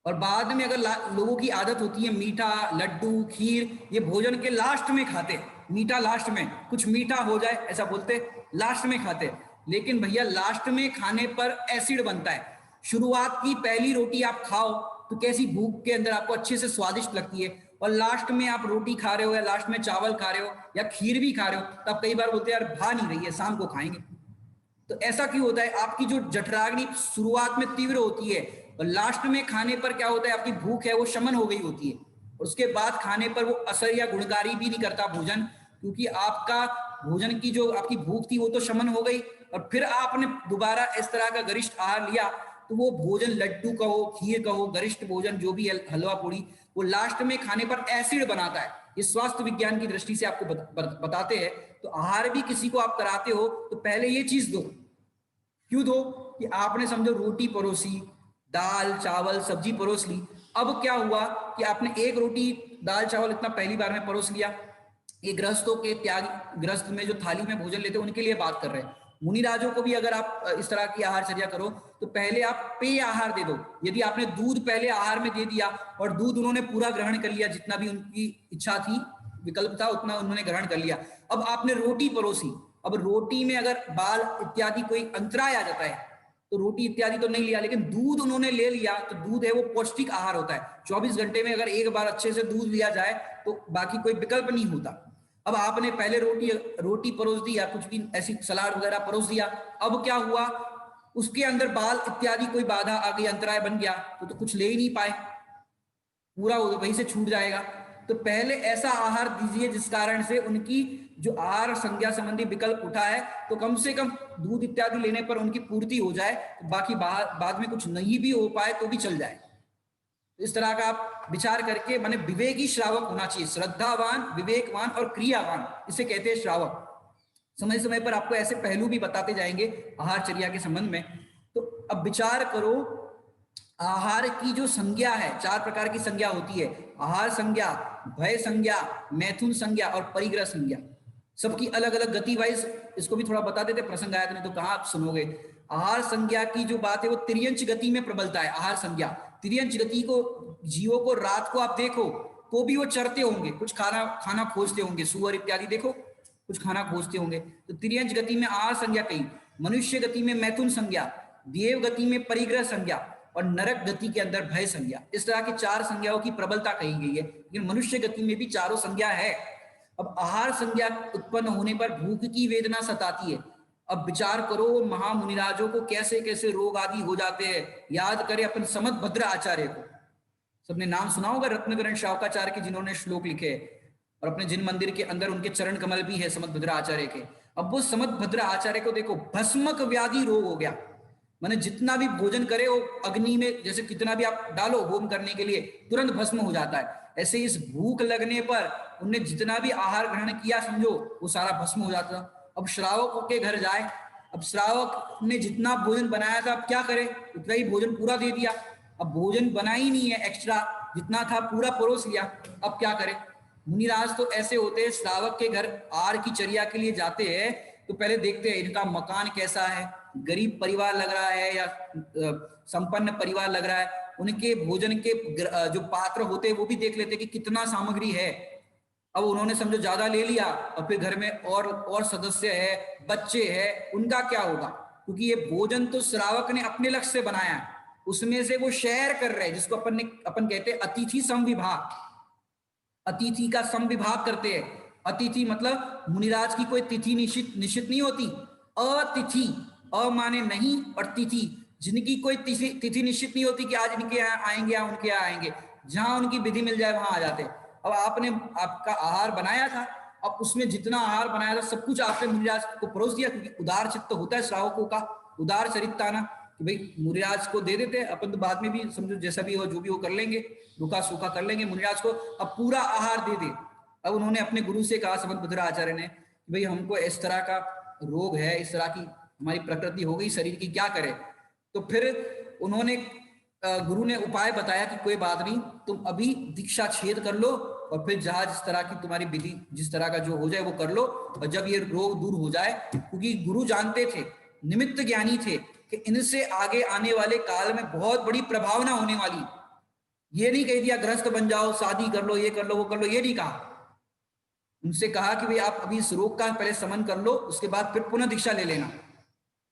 Speaker 1: और बाद में अगर लोगों की आदत होती है मीठा, लड्डू, खीर, ये भोजन के लास्ट में खाते, मीठा लास्ट में, कुछ मीठा हो जाए ऐसा बोलते, लास्ट में खाते। लेकिन भैया लास्ट में खाने पर एसिड बनता है। शुरुआत की पहली रोटी आप खाओ तो कैसी भूख के अंदर आपको अच्छे से स्वादिष्ट लगती है, और लास्ट में आप रोटी खा रहे हो या लास्ट में चावल खा रहे हो या खीर भी खा रहे हो, तब कई बार बोलते हैं यार भा नहीं रही है, शाम को खाएंगे। तो ऐसा क्यों होता है, आपकी जो जठराग्नि शुरुआत में तीव्र होती है और लास्ट में खाने पर क्या होता है, आपकी भूख है वो शमन हो गई होती है, और उसके बाद खाने पर वो असर या गुणकारी भी नहीं करता भोजन, क्योंकि आपका भोजन की जो आपकी भूख थी वो तो शमन हो गई, और फिर आपने दोबारा इस तरह का गरिष्ठ आहार लिया, तो वो भोजन, लड्डू कहो, खीर कहो, गरिष्ठ भोजन जो भी है, हलवा पूड़ी, वो लास्ट में खाने पर एसिड बनाता है। ये स्वास्थ्य विज्ञान की दृष्टि से आपको बताते हैं। तो आहार भी किसी को आप कराते हो तो पहले ये चीज दो। क्यों दो कि आपने समझो रोटी परोसी, दाल चावल सब्जी परोस ली, अब क्या हुआ कि आपने एक रोटी दाल चावल इतना पहली बार में परोस लिया। ये गृहस्थों के त्याग, गृहस्थ में जो थाली में भोजन लेते हैं उनके लिए बात कर रहे हैं। मुनिराजों को भी अगर आप इस तरह की आहार चर्या करो तो पहले आप पेय आहार दे दो। यदि आपने दूध पहले आहार में दे दिया और दूध उन्होंने पूरा ग्रहण कर लिया, जितना भी उनकी इच्छा थी, विकल्प था, उतना उन्होंने ग्रहण कर लिया। अब आपने रोटी परोसी, अब रोटी में अगर बाल इत्यादि कोई अंतराय आ जाता है तो रोटी इत्यादि तो नहीं लिया, लेकिन दूध उन्होंने ले लिया, तो दूध है वो पौष्टिक आहार होता है। 24 घंटे में अगर एक बार अच्छे से दूध लिया जाए तो बाकी कोई विकल्प नहीं होता। अब आपने पहले रोटी परोस दी या कुछ भी ऐसी सलाद वगैरह परोस दिया, अब क्या हुआ, उसके अंदर बाल इत्यादि कोई बाधा आ गई, अंतराय बन गया, तो कुछ ले ही नहीं पाए, पूरा वहीं से छूट जाएगा। तो पहले ऐसा आहार दीजिए जिस कारण से उनकी जो आहार संज्ञा संबंधी विकल्प उठा है तो कम से कम दूध इत्यादि लेने पर उनकी पूर्ति हो जाए, तो बाकी बाद में कुछ नहीं भी हो पाए तो भी चल जाए। इस तरह का आप विचार करके, माने विवेकी श्रावक होना चाहिए, श्रद्धावान, विवेकवान और क्रियावान, इसे कहते हैं श्रावक। समय समय पर आपको ऐसे पहलू भी बताते जाएंगे आहार चर्या के संबंध में। तो अब विचार करो, आहार की जो संज्ञा है, 4 प्रकार की संज्ञा होती है, आहार संज्ञा, भय संज्ञा, मैथुन संज्ञा और परिग्रह संज्ञा। सबकी अलग अलग गति वाइज इसको भी थोड़ा बता देते, प्रसंग आया नहीं तो कहाँ आप सुनोगे। आहार संज्ञा की जो बात है वो तिर्यंच गति में प्रबलता है। आहार संज्ञा तिर्यंच गति को, जीवों को रात को आप देखो तो भी वो चरते होंगे, कुछ खाना खोजते होंगे, सुअर इत्यादि देखो कुछ खाना खोजते होंगे, तो तिर्यंच गति में आहार संज्ञा कही। मनुष्य गति में मैथुन संज्ञा, देव गति में परिग्रह संज्ञा, और नरक गति के अंदर भय संज्ञा। इस तरह की 4 संज्ञाओं की प्रबलता कही गई है, लेकिन मनुष्य गति में भी चारों संज्ञा है। अब आहार संज्ञा उत्पन्न होने पर भूख की वेदना सताती है। अब विचार करो महामुनिराजों को कैसे कैसे रोग आदि हो जाते हैं। याद करें अपन समदभद्र आचार्य को, सबने नाम सुना होगा, रत्नकरण शावकाचार्य के, जिन्होंने श्लोक लिखे और अपने जिन मंदिर के अंदर उनके चरण कमल भी है समदभद्र आचार्य के। अब वो समदभद्र आचार्य को देखो, भस्मक व्याधि रोग हो गया, माने जितना भी भोजन करे वो अग्नि में जैसे कितना भी आप डालो होम करने के लिए तुरंत भस्म हो जाता है। ऐसे इस भूख लगने पर उनने जितना भी आहार ग्रहण किया समझो वो सारा भस्म हो जाता। अब श्रावक के घर जाए, अब श्रावक ने जितना भोजन बनाया था अब क्या करे, उतना ही भोजन पूरा दे दिया। अब भोजन बना ही नहीं है, एक्स्ट्रा जितना था पूरा परोस लिया, अब क्या करे। मुनिराज तो ऐसे होते हैं, श्रावक के घर आहार की चर्या के लिए जाते हैं तो पहले देखते हैं इनका मकान कैसा है, गरीब परिवार लग रहा है या संपन्न परिवार लग रहा है। उनके भोजन के जो पात्र होते हैं वो भी देख लेते हैं कि कितना सामग्री है। अब उन्होंने समझो ज्यादा ले लिया और फिर घर में और सदस्य है, बच्चे हैं, उनका क्या होगा, क्योंकि ये भोजन तो श्रावक ने अपने लक्ष्य से बनाया है, उसमें से वो शेयर कर रहे हैं, जिसको अपन कहते हैं अतिथि समविभाग। अतिथि का समविभाग करते हैं। अतिथि मतलब मुनिराज की कोई तिथि निश्चित नहीं होती, अतिथि, अ माने नहीं और तिथि, जिनकी कोई तिथि निश्चित नहीं होती कि आज इनके यहाँ आएंगे या उनके यहाँ आएंगे, जहां उनकी विधि मिल जाए वहां आ जाते। अब आपने आपका आहार बनाया था, अब उसमें जितना आहार बनाया था सब कुछ आपने मुनिराज को परोस दिया, क्योंकि उदार चित्त होता है श्रावकों का, उदार चरित्र ना, कि भाई मुनिराज को दे देते, अपन तो बाद में भी समझो जैसा भी हो जो भी हो कर लेंगे, रूखा सूखा कर लेंगे, मुनिराज को अब पूरा आहार दे दे। अब उन्होंने अपने गुरु से कहा, समदभद्र आचार्य ने, कि भाई हमको इस तरह का रोग है, इस तरह की हमारी प्रकृति हो गई शरीर की, क्या करें। तो फिर उन्होंने गुरु ने उपाय बताया कि कोई बात नहीं, तुम अभी दीक्षा छेद कर लो और फिर जहां जिस तरह की तुम्हारी विधि जिस तरह का जो हो जाए वो कर लो, और जब ये रोग दूर हो जाए, क्योंकि गुरु जानते थे, निमित्त ज्ञानी थे कि इनसे आगे आने वाले काल में बहुत बड़ी प्रभावना होने वाली। ये नहीं कह दिया ग्रस्त बन जाओ, शादी कर लो, ये कर लो, वो कर लो, ये नहीं कहा। उनसे कहा कि भाई आप अभी इस रोग का पहले समन कर लो, उसके बाद फिर पुनः दीक्षा ले लेना।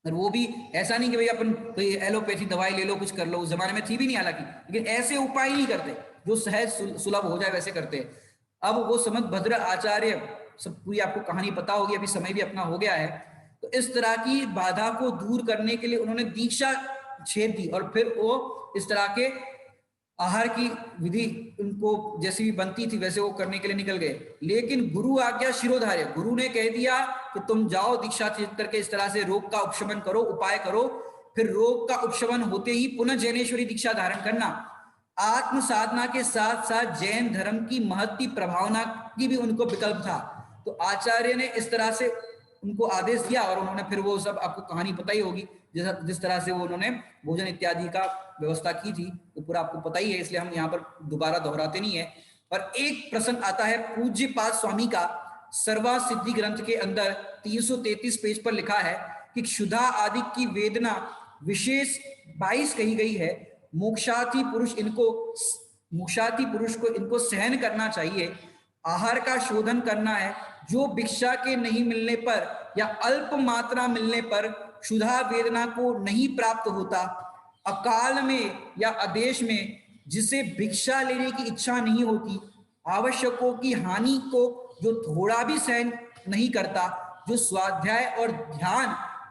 Speaker 1: और वो भी ऐसा नहीं कि भाई अपन कोई एलोपैथी दवाई ले लो, कुछ कर लो, उस जमाने में थी भी नहीं हालांकि, लेकिन ऐसे उपाय नहीं करते जो सहज सुलभ हो जाए वैसे करते। अब वो समदभद्र आचार्य, सब पूरी आपको कहानी पता होगी, अभी समय भी अपना हो गया है, तो इस तरह की बाधा को दूर करने के लिए उन्होंने दीक्षा छेद दी और फिर वो इस तरह के आहार की विधि उनको जैसी भी बनती थी वैसे वो करने के लिए निकल गए। लेकिन गुरु आज्ञा शिरोधार्य, गुरु ने कह दिया कि तुम जाओ दीक्षा छेद करके इस तरह से रोग का उपशमन करो, उपाय करो। फिर रोग का उपशमन होते ही पुनः जैनेश्वरी दीक्षा धारण करना। आत्म साधना के साथ साथ जैन धर्म की महत्व प्रभावना की भी उनको विकल्प था। तो आचार्य ने इस तरह से उनको आदेश दिया और उन्होंने फिर वो सब आपको कहानी पता ही होगी, जिस तरह से वो उन्होंने भोजन इत्यादि का व्यवस्था की थी, वो पूरा आपको पता ही है, इसलिए हम यहाँ पर दोबारा दोहराते नहीं है। और एक प्रश्न आता है पूज्यपाद स्वामी का सर्वा सिद्धि ग्रंथ के अंदर 333 पेज पर लिखा है कि क्षुधा आदि की वेदना विशेष 22 कही गई है। मोक्षार्थी पुरुष को इनको सहन करना चाहिए। आहार का शोधन करना है, जो भिक्षा के नहीं मिलने पर या अल्प मात्रा मिलने पर क्षुधा वेदना को नहीं प्राप्त होता। अकाल में या आदेश में जिसे भिक्षा लेने की इच्छा नहीं होती, आवश्यकों की हानि को जो थोड़ा भी सहन नहीं करता, जो स्वाध्याय और ध्यान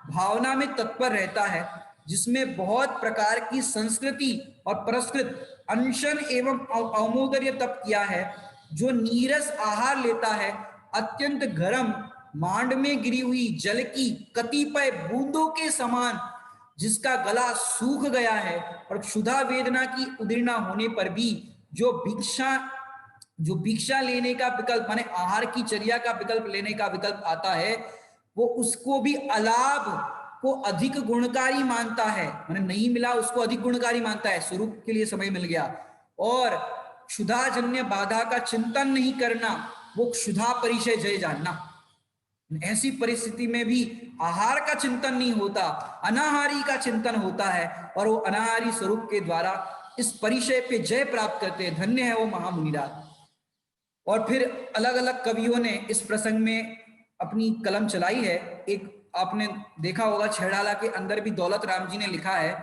Speaker 1: भावना में तत्पर रहता है, जिसमें बहुत प्रकार की संस्कृति और परस्कृत अनशन एवं अवमोदर्य तप किया है, जो नीरस आहार लेता है, अत्यंत गर्म मांड में गिरी हुई जल की कतिपय बूंदों के समान जिसका गला सूख गया है, और क्षुधा वेदना की उदीर्णा होने पर भी जो भिक्षा लेने का विकल्प माने आहार की चर्या का विकल्प लेने का विकल्प आता है, वो उसको भी अलाभ को अधिक गुणकारी मानता है, माने नहीं मिला उसको अधिक गुणकारी मानता है, स्वरूप के लिए समय मिल गया। और क्षुधाजन्य बाधा का चिंतन नहीं करना, वो क्षुधा परिचय जय जानना। ऐसी परिस्थिति में भी आहार का चिंतन नहीं होता, अनाहारी का चिंतन होता है, और वो अनाहारी स्वरूप के द्वारा इस परिचय पे जय प्राप्त करते हैं। धन्य है वो महामुनिराज। और फिर अलग अलग कवियों ने इस प्रसंग में अपनी कलम चलाई है। एक आपने देखा होगा छेड़ाला के अंदर भी दौलत राम जी ने लिखा है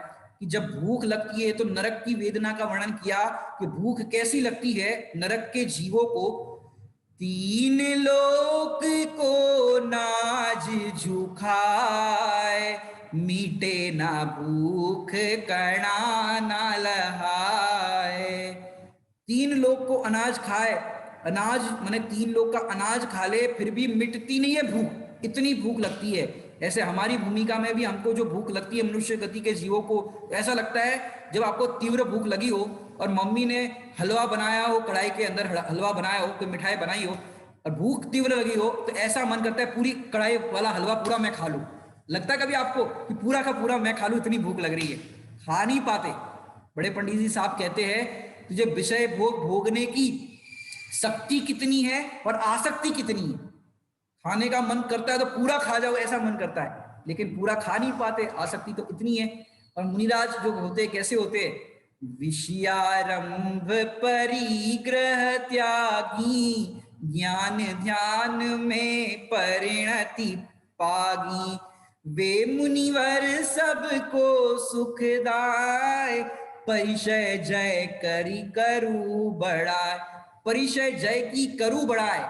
Speaker 1: कि जब भूख लगती है तो नरक की वेदना का वर्णन किया कि भूख कैसी लगती है नरक के जीवों को। तीन लोक को नाज झुकाए, मीटे ना भूख कणा ना लहाए। तीन लोग को अनाज खाए, अनाज माने तीन लोग का अनाज खा ले फिर भी मिटती नहीं है भूख, इतनी भूख लगती है। ऐसे हमारी भूमिका में भी हमको जो भूख लगती है मनुष्य गति के जीवों को, ऐसा लगता है जब आपको तीव्र भूख लगी हो और मम्मी ने हलवा बनाया हो, कढ़ाई के अंदर हलवा बनाया हो, कोई मिठाई बनाई हो और भूख तीव्र लगी हो, तो ऐसा मन करता है पूरी कढ़ाई वाला हलवा पूरा मैं खा लूं। लगता है कभी आपको कि पूरा का पूरा मैं खा लूं, इतनी भूख लग रही है, खा नहीं पाते। बड़े पंडित जी साहब कहते हैं तुझे विषय भोग भोगने की शक्ति कितनी है और आसक्ति कितनी है। खाने का मन करता है तो पूरा खा जाओ ऐसा मन करता है, लेकिन पूरा खा नहीं पाते, आसक्ति तो इतनी है। और मुनिराज जो होते कैसे होते, विषयारंभ परिग्रह त्यागी, ज्ञान ध्यान में परिणति पागी। वे मुनिवर सबको सुखदाय, परिचय जय करी करू बढ़ाए। परिचय जय की करू बढ़ाए,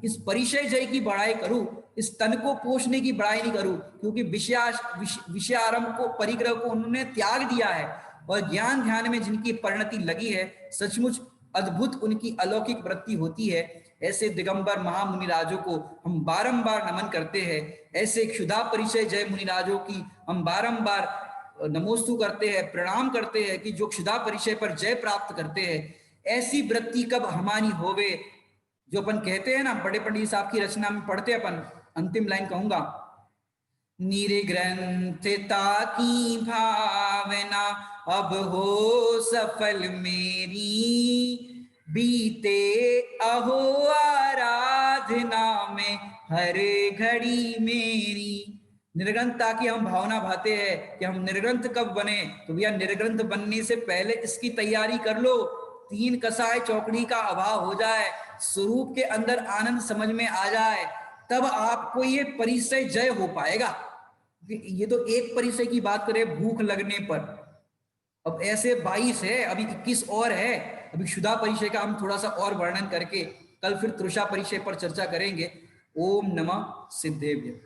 Speaker 1: इस परिचय जय की बढ़ाई करूं, इस तन को पोषने की बढ़ाई नहीं करूं, क्योंकि विषयारंभ को परिग्रह को उन्होंने त्याग दिया है और ज्ञान ध्यान में जिनकी परिणति लगी है, सचमुच अद्भुत उनकी अलौकिक वृत्ति होती है। ऐसे दिगंबर महामुनिराजों को हम बारंबार नमन करते हैं। ऐसे क्षुधा परिचय जय मुनिराजों की हम बारंबार नमोस्तु करते हैं, प्रणाम करते हैं कि जो क्षुधा परिचय पर जय प्राप्त करते हैं। ऐसी वृत्ति कब हमारी होवे, जो अपन कहते हैं ना, बड़े पंडित साहब की रचना में पढ़ते हैं अपन, अंतिम लाइन कहूंगा, निर्ग्रंथता की भावना अब हो सफल मेरी, बीते अहो आराधना में हर घड़ी मेरी। निर्ग्रंथता की हम भावना भाते हैं कि हम निर्ग्रंथ कब बने, तो भैया निर्ग्रंथ बनने से पहले इसकी तैयारी कर लो। तीन कसाय चौकड़ी का अभाव हो जाए, स्वरूप के अंदर आनंद समझ में आ जाए, तब आपको ये परिचय जय हो पाएगा। ये तो एक परिचय की बात करें भूख लगने पर, अब ऐसे 22 है, अभी 21 और है। अभी क्षुधा परिचय का हम थोड़ा सा और वर्णन करके कल फिर तृषा परिचय पर चर्चा करेंगे। ओम नमः सिद्धेभ्य।